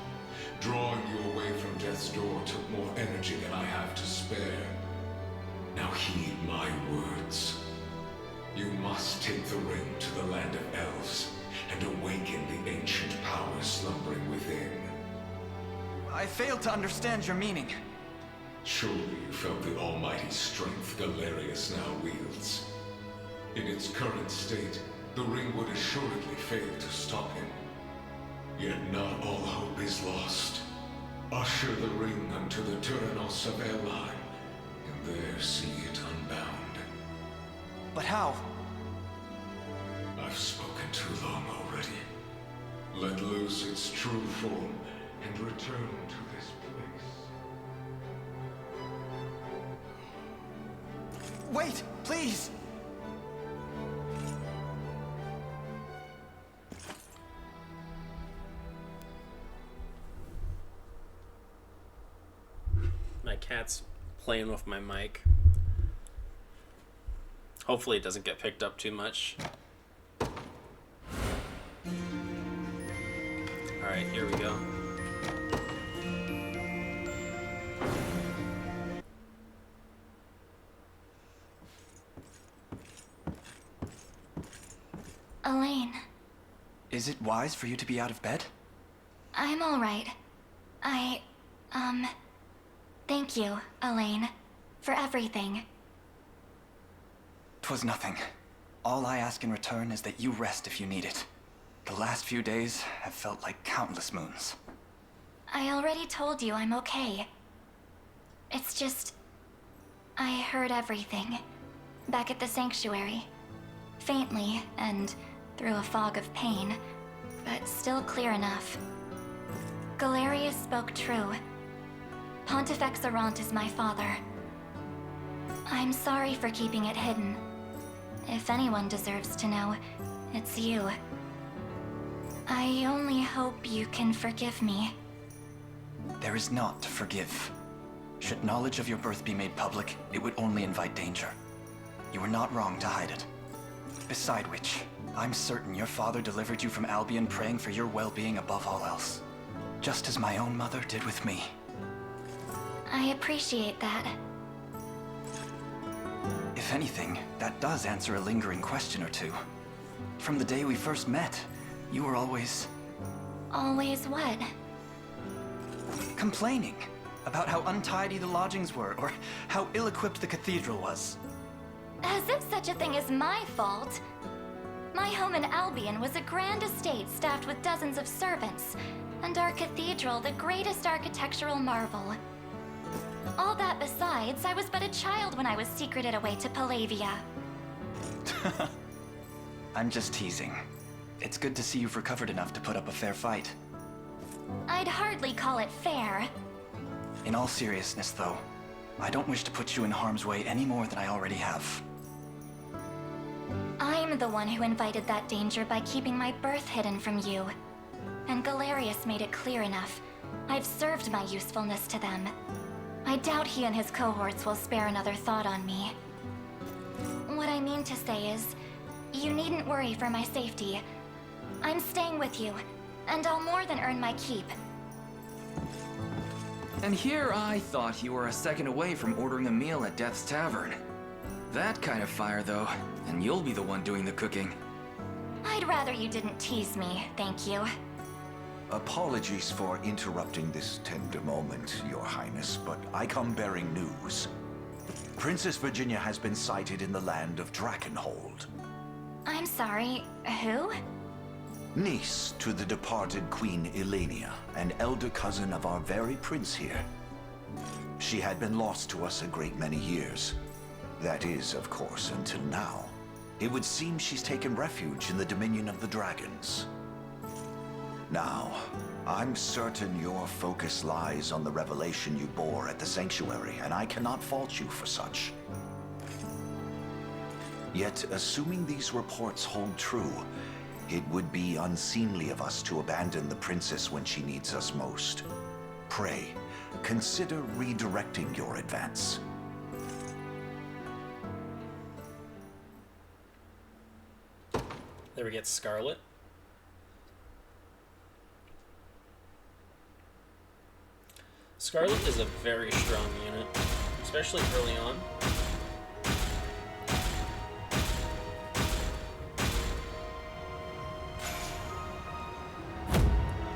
Drawing you away from death's door took more energy than I have to spare. Now heed my words. You must take the ring to the land of elves and awaken the ancient power slumbering within. I failed to understand your meaning. Surely you felt the almighty strength Galerius now wields. In its current state, the ring would assuredly fail to stop him. Yet not all hope is lost. Usher the ring unto the Tyrannos of Elheim, and there see it unbound. But how? I've spoken too long already. Let loose its true form and return to this place. Wait, please! My cat's playing with my mic. Hopefully it doesn't get picked up too much. Alright, here we go. Elaine. Is it wise for you to be out of bed? I'm all right. Thank you, Elaine, for everything. 'Twas nothing. All I ask in return is that you rest if you need it. The last few days have felt like countless moons. I already told you I'm okay. It's just... I heard everything. Back at the sanctuary. Faintly, and through a fog of pain, but still clear enough. Galerius spoke true. Pontifex Arant is my father. I'm sorry for keeping it hidden. If anyone deserves to know, it's you. I only hope you can forgive me. There is naught to forgive. Should knowledge of your birth be made public, it would only invite danger. You were not wrong to hide it. Beside which, I'm certain your father delivered you from Albion praying for your well-being above all else. Just as my own mother did with me. I appreciate that. If anything, that does answer a lingering question or two. From the day we first met, you were always... Always what? Complaining about how untidy the lodgings were, or how ill-equipped the cathedral was. As if such a thing is my fault. My home in Albion was a grand estate staffed with dozens of servants, and our cathedral the greatest architectural marvel. All that besides, I was but a child when I was secreted away to Palavia. I'm just teasing. It's good to see you've recovered enough to put up a fair fight. I'd hardly call it fair. In all seriousness, though, I don't wish to put you in harm's way any more than I already have. I'm the one who invited that danger by keeping my birth hidden from you. And Galerius made it clear enough. I've served my usefulness to them. I doubt he and his cohorts will spare another thought on me. What I mean to say is, you needn't worry for my safety. I'm staying with you, And I'll more than earn my keep. And here I thought you were a second away from ordering a meal at Death's Tavern. That kind of fire, though, and you'll be the one doing the cooking. I'd rather you didn't tease me, thank you. Apologies for interrupting this tender moment, Your Highness, but I come bearing news. Princess Virginia has been sighted in the land of Drakenhold. I'm sorry, who? Niece to the departed Queen Elenia, and elder cousin of our very prince here. She had been lost to us a great many years. That is, of course, until now. It would seem she's taken refuge in the Dominion of the Dragons. Now, I'm certain your focus lies on the revelation you bore at the Sanctuary, and I cannot fault you for such. Yet, assuming these reports hold true, it would be unseemly of us to abandon the princess when she needs us most. Pray, consider redirecting your advance. There we get Scarlet. Scarlet is a very strong unit, especially early on.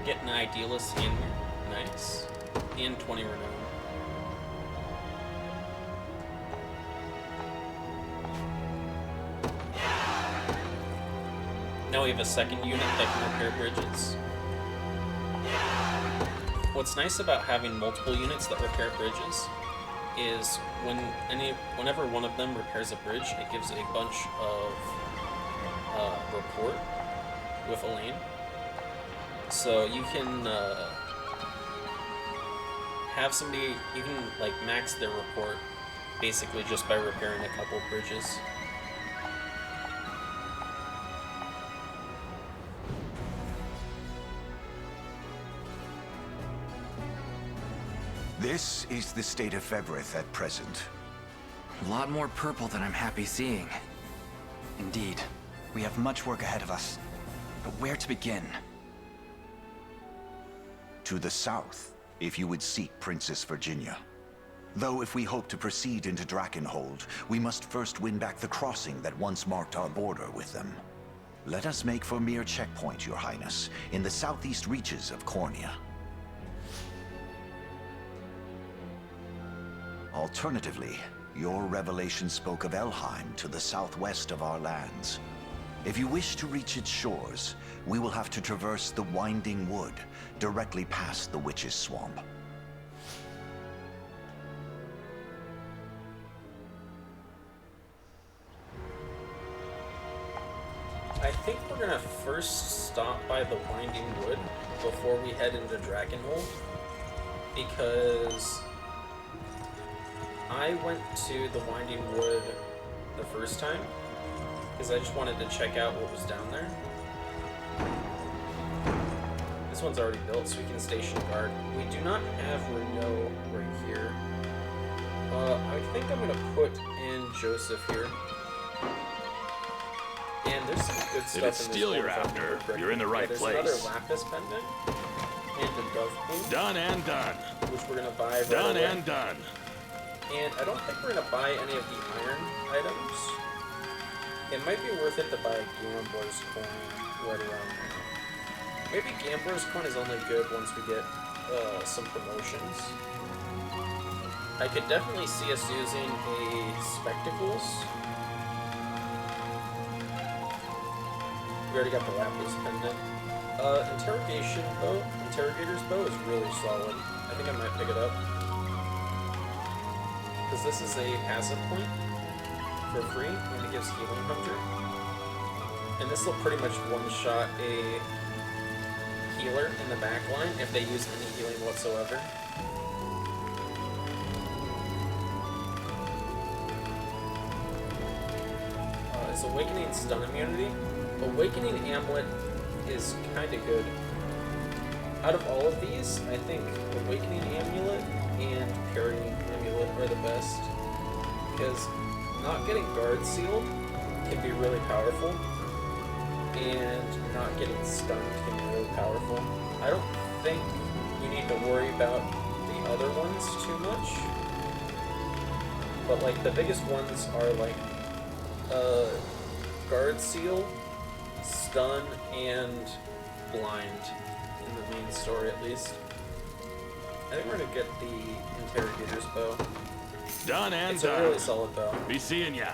Get an Idealist in here. Nice. And 20 renown. Now we have a second unit that can repair bridges. What's nice about having multiple units that repair bridges is whenever one of them repairs a bridge, it gives a bunch of rapport with Elaine. So you can have somebody, you can like max their rapport basically just by repairing a couple bridges. This is the state of Fevrith at present. A lot more purple than I'm happy seeing. Indeed. We have much work ahead of us. But where to begin? To the south, if you would seek Princess Virginia. Though if we hope to proceed into Drakenhold, we must first win back the crossing that once marked our border with them. Let us make for Mir Checkpoint, Your Highness, in the southeast reaches of Cornia. Alternatively, your revelation spoke of Elheim to the southwest of our lands. If you wish to reach its shores, we will have to traverse the Winding Wood, directly past the Witch's Swamp. I think we're gonna first stop by the Winding Wood before we head into Drakenhold, because I went to the Winding Wood the first time because I just wanted to check out what was down there. This one's already built, so we can station guard. We do not have Renault right here. I think I'm gonna put in Joseph here. And there's some good stuff if it's steel you're after, you're in the right place. There's another Lapis pendant and a Dove Queen. Done and done. Which we're gonna buy right Done away. and done. And I don't think we're gonna buy any of the iron items. It might be worth it to buy a Gambler's Coin right around now. Maybe Gambler's Coin is only good once we get some promotions. I could definitely see us using a Spectacles. We already got the Lapis pendant. Interrogator's bow is really solid. I think I might pick it up. Because this is a passive point for free, and it gives Healing 100. And this will pretty much one-shot a healer in the back line if they use any healing whatsoever. It's Awakening Stun Immunity. Awakening Amulet is kind of good. Out of all of these, I think Awakening Amulet and Parrying Amulet are the best. Because not getting Guard Sealed can be really powerful, and not getting stunned can be really powerful. I don't think we need to worry about the other ones too much. But like the biggest ones are like Guard Seal, Stun, and Blind in the main story at least. I think we're gonna get the Interrogator's Bow. Done and it's done. It's a really solid bow. Be seeing ya.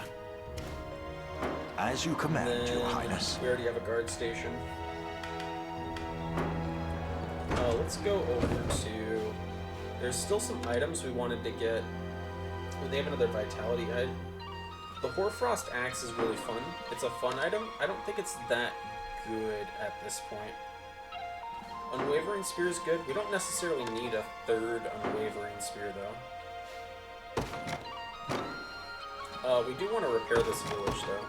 As you command, Your Highness. We already have a guard station. Let's go over to... There's still some items we wanted to get. They have another Vitality item. The Hoarfrost Axe is really fun. It's a fun item. I don't think it's that good at this point. Unwavering Spear is good. We don't necessarily need a third Unwavering Spear, though. We do want to repair this village, though.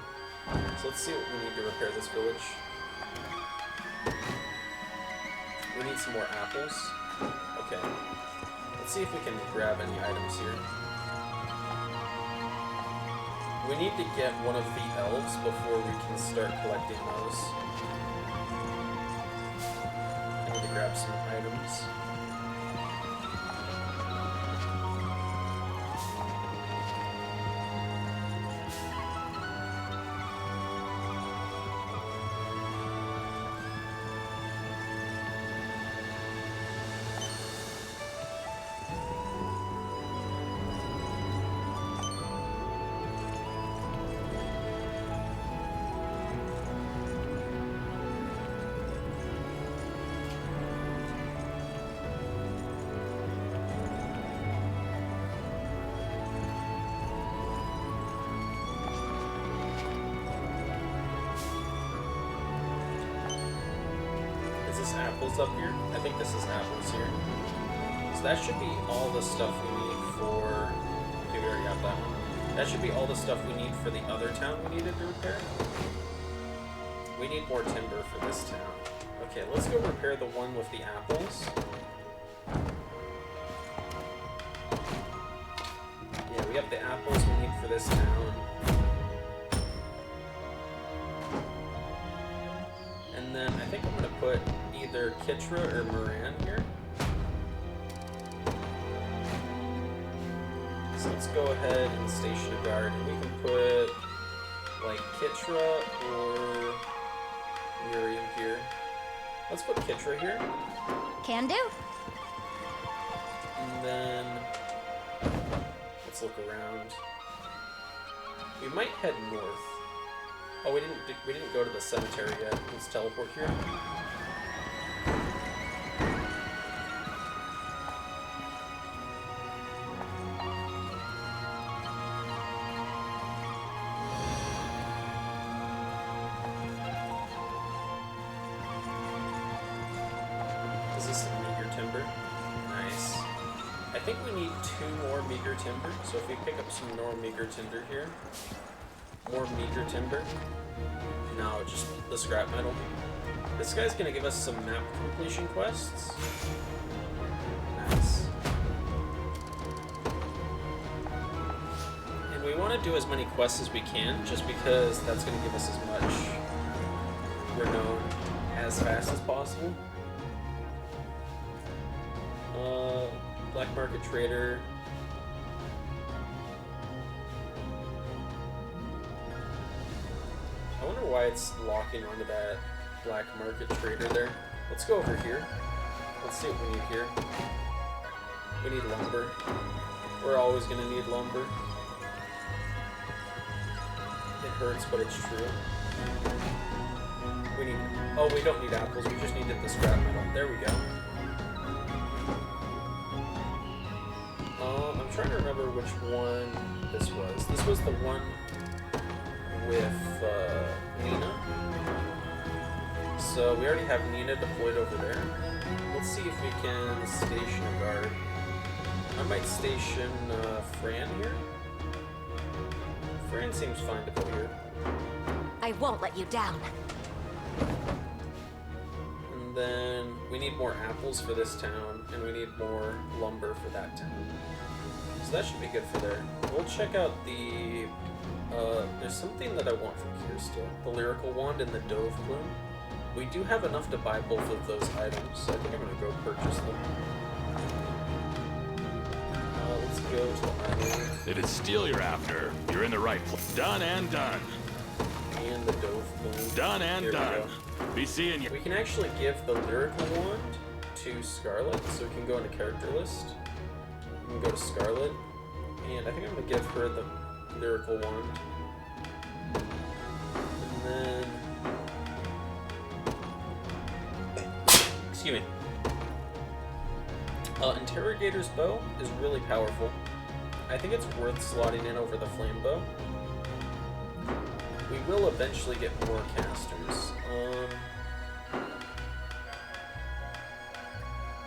So let's see what we need to repair this village. We need some more apples. Okay. Let's see if we can grab any items here. We need to get one of the elves before we can start collecting those. I need to grab some items. Apples up here? I think this is apples here. So that should be all the stuff we need for... Okay, we already have that one. That should be all the stuff we need for the other town we needed to repair. We need more timber for this town. Okay, let's go repair the one with the apples. Yeah, we have the apples we need for this town. And then I think I'm going to put either Kitra or Moran here. So let's go ahead and station a guard. And we can put like Kitra or Miriam here. Let's put Kitra here. Can do. And then let's look around. We might head north. Oh, we didn't go to the cemetery yet. Let's teleport here. Is this some meager timber? Nice. I think we need 2 more meager timber, so if we pick up some more meager timber here. More meager timber. No, just the scrap metal. This guy's gonna give us some map completion quests. Nice. And we want to do as many quests as we can, just because that's gonna give us as much renown as fast as possible. Black market trader. I wonder why it's locking onto that black market trader there. Let's go over here. Let's see what we need here. We need lumber. We're always gonna need lumber. It hurts, but it's true. We need... Oh, we don't need apples. We just needed the scrap metal. There we go. I'm trying to remember which one this was. This was the one with Nina. So we already have Nina deployed over there. Let's see if we can station a guard. I might station Fran here. Fran seems fine to put here. I won't let you down. And then we need more apples for this town, and we need more lumber for that town. So that should be good for there. We'll check out the... there's something that I want from here still. The Lyrical Wand and the Dove Plume. We do have enough to buy both of those items, so I think I'm going to go purchase them. Let's go to the armory. If it's steel you're after, you're in the right place. Done and done. And the dove plume. Done and Here done. Be seeing you. We can actually give the lyrical wand to Scarlet, so we can go into character list. We can go to Scarlet, and I think I'm going to give her the lyrical wand. And then... Excuse me. Interrogator's bow is really powerful. I think it's worth slotting in over the flame bow. We will eventually get more casters.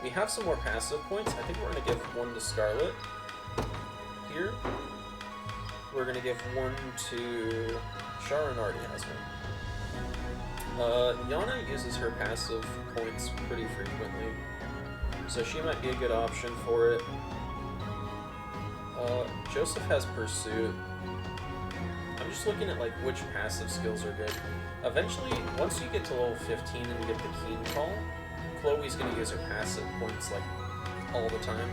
We have some more passive points. I think we're going to give one to Scarlet here. We're going to give one to... Sharon already has one. Yana uses her passive points pretty frequently, so she might be a good option for it. Joseph has Pursuit. I'm just looking at like which passive skills are good. Eventually, once you get to level 15 and you get the Keen Call, Chloe's going to use her passive points like all the time.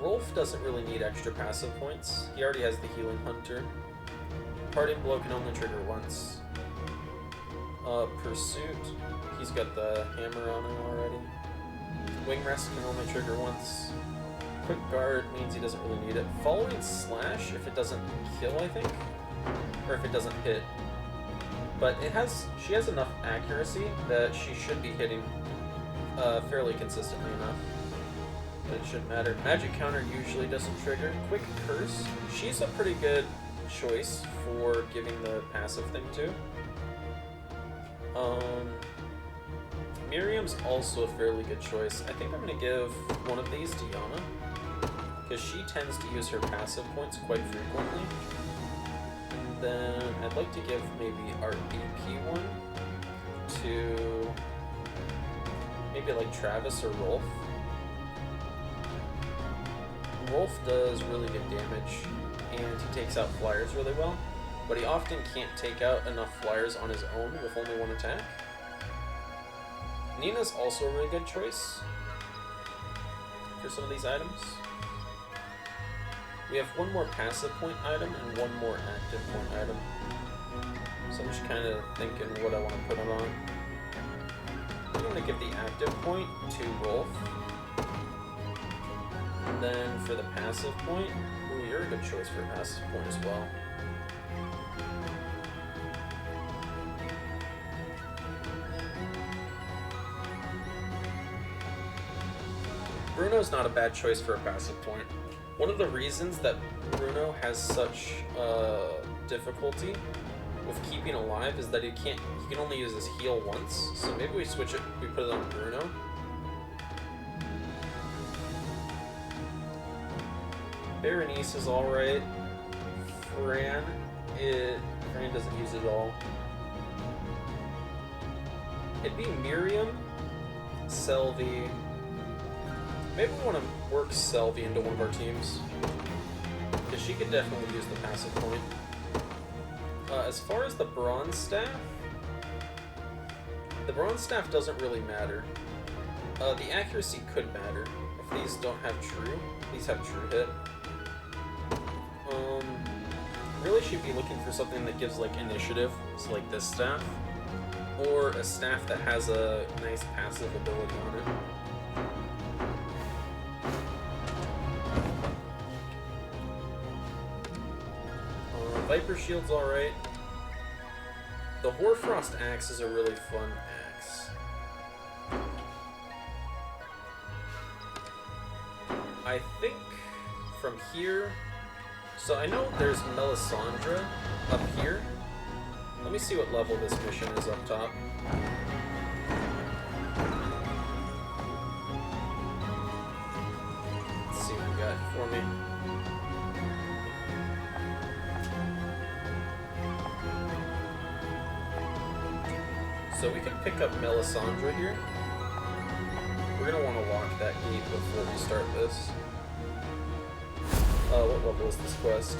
Rolf doesn't really need extra passive points. He already has the Healing Hunter. Parting Blow can only trigger once. Pursuit, he's got the hammer on him already. Wing Rest can only trigger once. Quick Guard means he doesn't really need it. Following Slash if it doesn't kill, I think. Or if it doesn't hit. But she has enough accuracy that she should be hitting fairly consistently enough. But it shouldn't matter. Magic Counter usually doesn't trigger. Quick Curse, she's a pretty good choice for giving the passive thing to. Miriam's also a fairly good choice. I think I'm going to give one of these to Yana, because she tends to use her passive points quite frequently. And then I'd like to give maybe our AP one to maybe like Travis or Rolf. Rolf does really good damage, and he takes out flyers really well, but he often can't take out enough flyers on his own with only one attack. Nina's also a really good choice for some of these items. We have one more passive point item and one more active point item. So I'm just kind of thinking what I want to put it on. I'm going to give the active point to Rolf. And then for the passive point, ooh, you're a good choice for a passive point as well. Bruno's not a bad choice for a passive point. One of the reasons that Bruno has such difficulty with keeping alive is that he can only use his heal once. So maybe we switch it, we put it on Bruno. Berenice is alright. Fran doesn't use it at all. It'd be Miriam, Selvi. Maybe we want to work Selvi into one of our teams, because she could definitely use the passive point. As far as the Bronze Staff doesn't really matter. The accuracy could matter if these don't have true. These have true hit. Really should be looking for something that gives like initiative, so like this staff, or a staff that has a nice passive ability on it. Viper Shield's alright. The Hoarfrost Axe is a really fun axe. I think from here... So I know there's Melisandre up here. Let me see what level this mission is up top. Let's see what we got for me. So we can pick up Melisandre here. We're going to want to lock that gate before we start this. What level is this quest?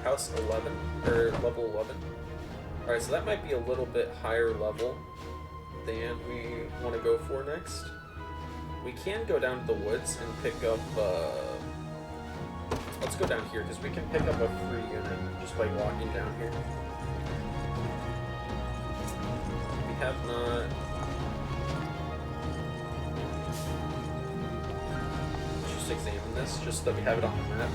House 11, or level 11. Alright, so that might be a little bit higher level than we want to go for next. We can go down to the woods and pick up, let's go down here, because we can pick up a free unit just by walking down here. We have not... Let's just examine this, just so that we have it on the map.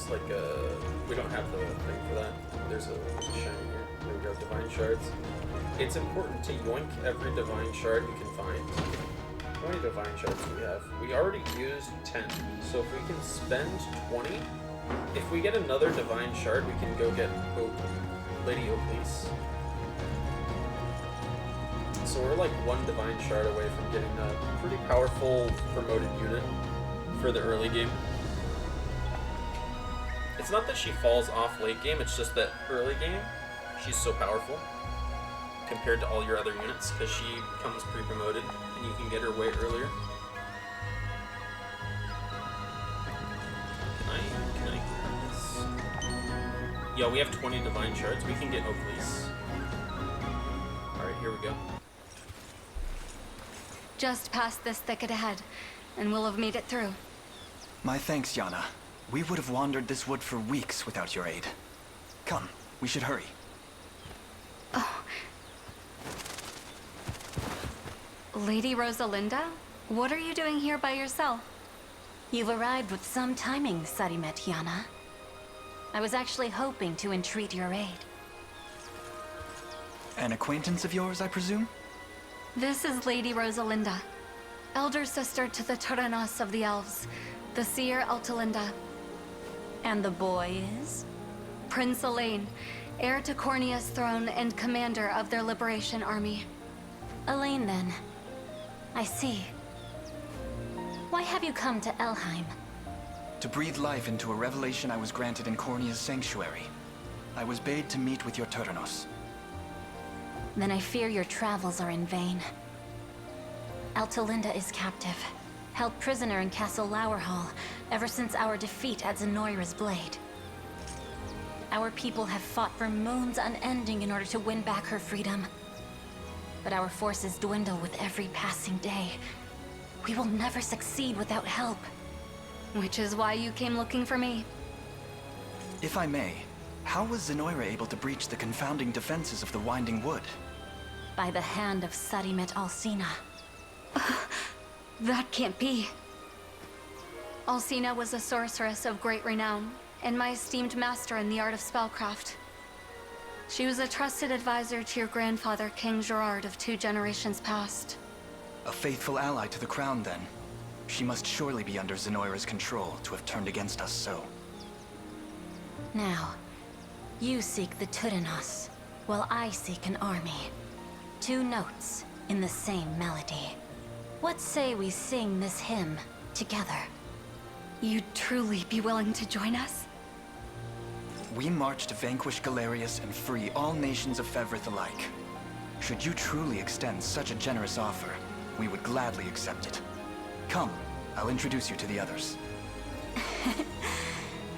Like we don't have the thing for that. There's a shiny here. There we go, divine shards. It's important to yoink every divine shard you can find. How many divine shards do we have? We already used 10, so if we can spend 20, if we get another divine shard, we can go get Lady Oaklease. So we're like one divine shard away from getting a pretty powerful promoted unit for the early game. It's not that she falls off late game, it's just that early game, she's so powerful compared to all your other units, because she comes pre-promoted, and you can get her way earlier. Can I grab this? Yeah, we have 20 divine shards, we can get Oaklease. Alright, here we go. Just past this thicket ahead, and we'll have made it through. My thanks, Yana. We would have wandered this wood for weeks without your aid. Come, we should hurry. Oh. Lady Rosalinda? What are you doing here by yourself? You've arrived with some timing, Sarimet Yana. I was actually hoping to entreat your aid. An acquaintance of yours, I presume? This is Lady Rosalinda, elder sister to the Turanos of the Elves, the seer Altalinda. And the boy is? Prince Elaine, heir to Cornea's throne and commander of their liberation army. Elaine, then. I see. Why have you come to Elheim? To breathe life into a revelation I was granted in Cornea's sanctuary. I was bade to meet with your Turanos. Then I fear your travels are in vain. Altalinda is captive, held prisoner in Castle Lowerhall ever since our defeat at Zenoiran's blade. Our people have fought for moons unending in order to win back her freedom. But our forces dwindle with every passing day. We will never succeed without help. Which is why you came looking for me. If I may, how was Zenoira able to breach the confounding defenses of the Winding Wood? By the hand of Sarimet Alcina. That can't be. Alcina was a sorceress of great renown, and my esteemed master in the art of spellcraft. She was a trusted advisor to your grandfather, King Gerard, of 2 generations past. A faithful ally to the crown, then. She must surely be under Zenoira's control to have turned against us so. Now, you seek the Turanos, while I seek an army. 2 notes in the same melody. What say we sing this hymn together? You'd truly be willing to join us? We march to vanquish Galerius and free all nations of Fevrith alike. Should you truly extend such a generous offer, we would gladly accept it. Come, I'll introduce you to the others.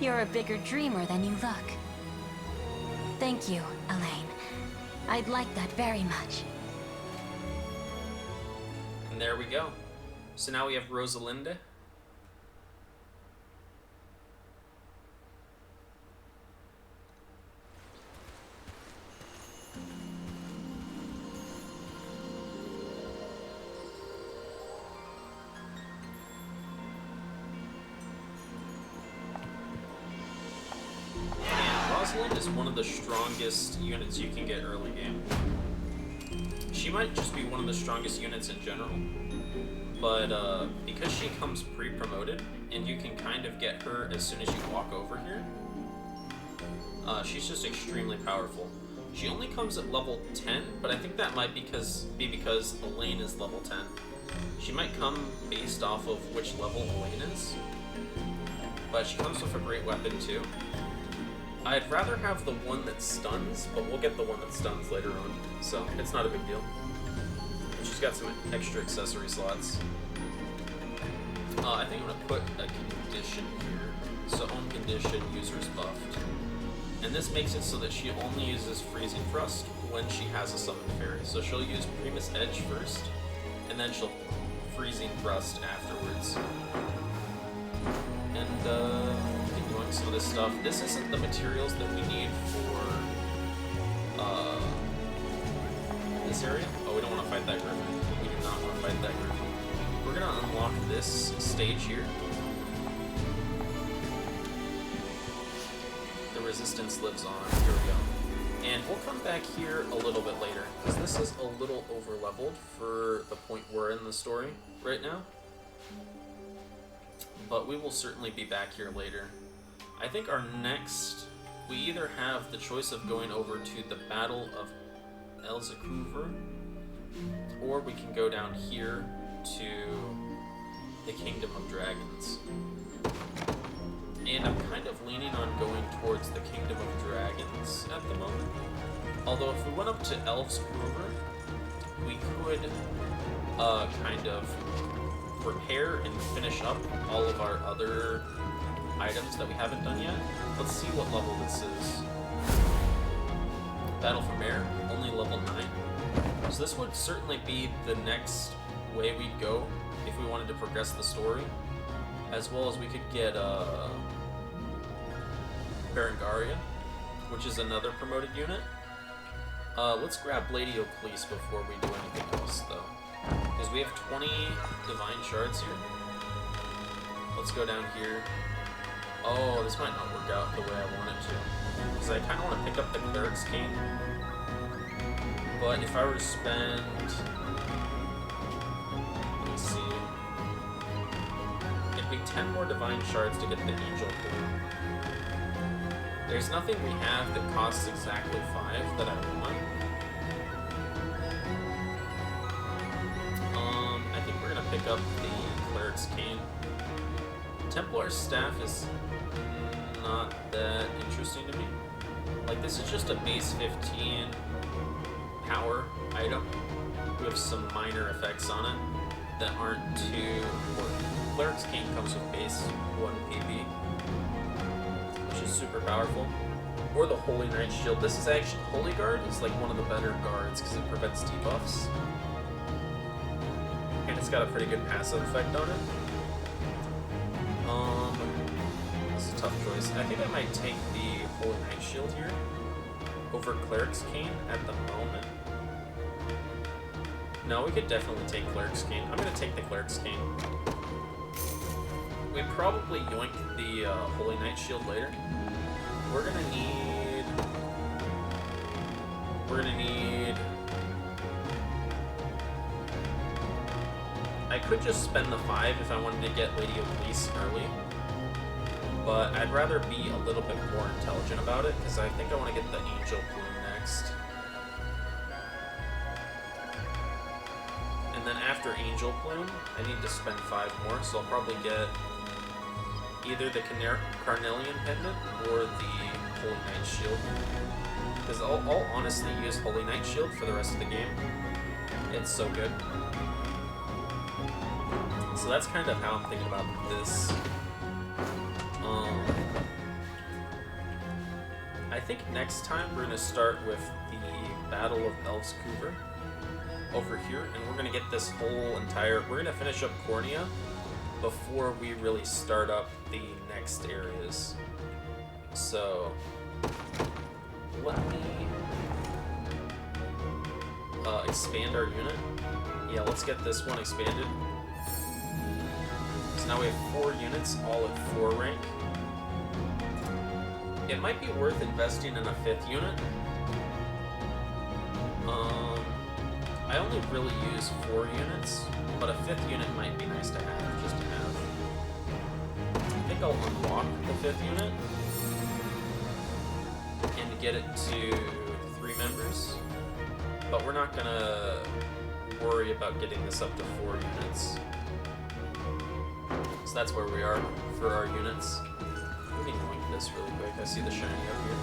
You're a bigger dreamer than you look. Thank you, Elaine. I'd like that very much. And there we go. So now we have Rosalinda. Rosalind is one of the strongest units you can get early game. She might just be one of the strongest units in general, but because she comes pre-promoted, and you can kind of get her as soon as you walk over here, she's just extremely powerful. She only comes at level 10, but I think that might be because Elaine is level 10. She might come based off of which level Elaine is, but she comes with a great weapon too. I'd rather have the one that stuns, but we'll get the one that stuns later on, so it's not a big deal. And she's got some extra accessory slots. I think I'm gonna put a condition here. So own condition, user's buffed. And this makes it so that she only uses Freezing Thrust when she has a Summon Fairy. So she'll use Primus Edge first, and then she'll Freezing Thrust afterwards. And keep doing some of this stuff. This isn't the materials that we need for this area. Oh, we don't want to fight that Griffin. We do not want to fight that Griffin. We're gonna unlock this stage here. The resistance lives on. Here we go. And we'll come back here a little bit later, because this is a little over-leveled for the point we're in the story right now. But we will certainly be back here later. I think our next... We either have the choice of going over to the Battle of Elzakuvur, or we can go down here to the Kingdom of Dragons. And I'm kind of leaning on going towards the Kingdom of Dragons at the moment. Although if we went up to Elzakuvur, we could kind of repair and finish up all of our other items that we haven't done yet. Let's see what level this is. Battle for Mare, only level 9. So this would certainly be the next way we'd go if we wanted to progress the story. As well as we could get Berengaria, which is another promoted unit. Let's grab Lady O'Cleese before we do anything else, though. Because we have 20 Divine Shards here. Let's go down here. Oh, this might not work out the way I want it to. Because I kind of want to pick up the Cleric's Cane. But if I were to spend... Let me see. It'd be 10 more Divine Shards to get the Angel Plume. There's nothing we have that costs exactly 5 that I want. I think we're going to pick up the Cleric's Cane. Templar's Staff is not that interesting to me. Like, this is just a base 15 power item with some minor effects on it that aren't too important. Cleric's Cane comes with base 1 PB, which is super powerful. Or the Holy Knight Shield. This is actually, Holy Guard is like one of the better guards because it prevents debuffs. And it's got a pretty good passive effect on it. This is a tough choice. I think I might take the Holy Knight Shield here over Cleric's Cane at the moment. No, we could definitely take Cleric's Cane. I'm going to take the Cleric's Cane. We probably yoink the Holy Knight Shield later. We're going to need... I could just spend the 5 if I wanted to get Lady O'Cleese early. But I'd rather be a little bit more intelligent about it, because I think I want to get the Angel Plume next. And then after Angel Plume, I need to spend 5 more, so I'll probably get either the Carnelian Pendant or the Holy Knight Shield. Because I'll honestly use Holy Knight Shield for the rest of the game. It's so good. So that's kind of how I'm thinking about this. I think next time we're going to start with the Battle of Elzakuvur over here, and we're going to get this whole entire... We're going to finish up Cornea before we really start up the next areas. So, let me expand our unit. Yeah, let's get this one expanded. So now we have 4 units, all at 4 rank. It might be worth investing in a 5th unit. I only really use 4 units, but a 5th unit might be nice to have, just to have. I think I'll unlock the 5th unit and get it to 3 members, but we're not gonna worry about getting this up to 4 units. So that's where we are for our units. Let me link this really quick. I see the shiny up here.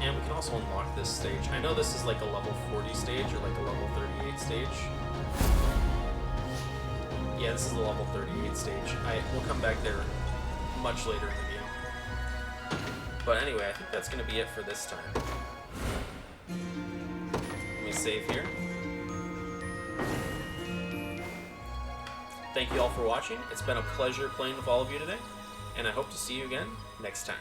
And we can also unlock this stage. I know this is like a level 40 stage or like a level 38 stage. Yeah, this is a level 38 stage. We'll come back there much later in the game. But anyway, I think that's going to be it for this time. Let me save here. Thank you all for watching. It's been a pleasure playing with all of you today, and I hope to see you again next time.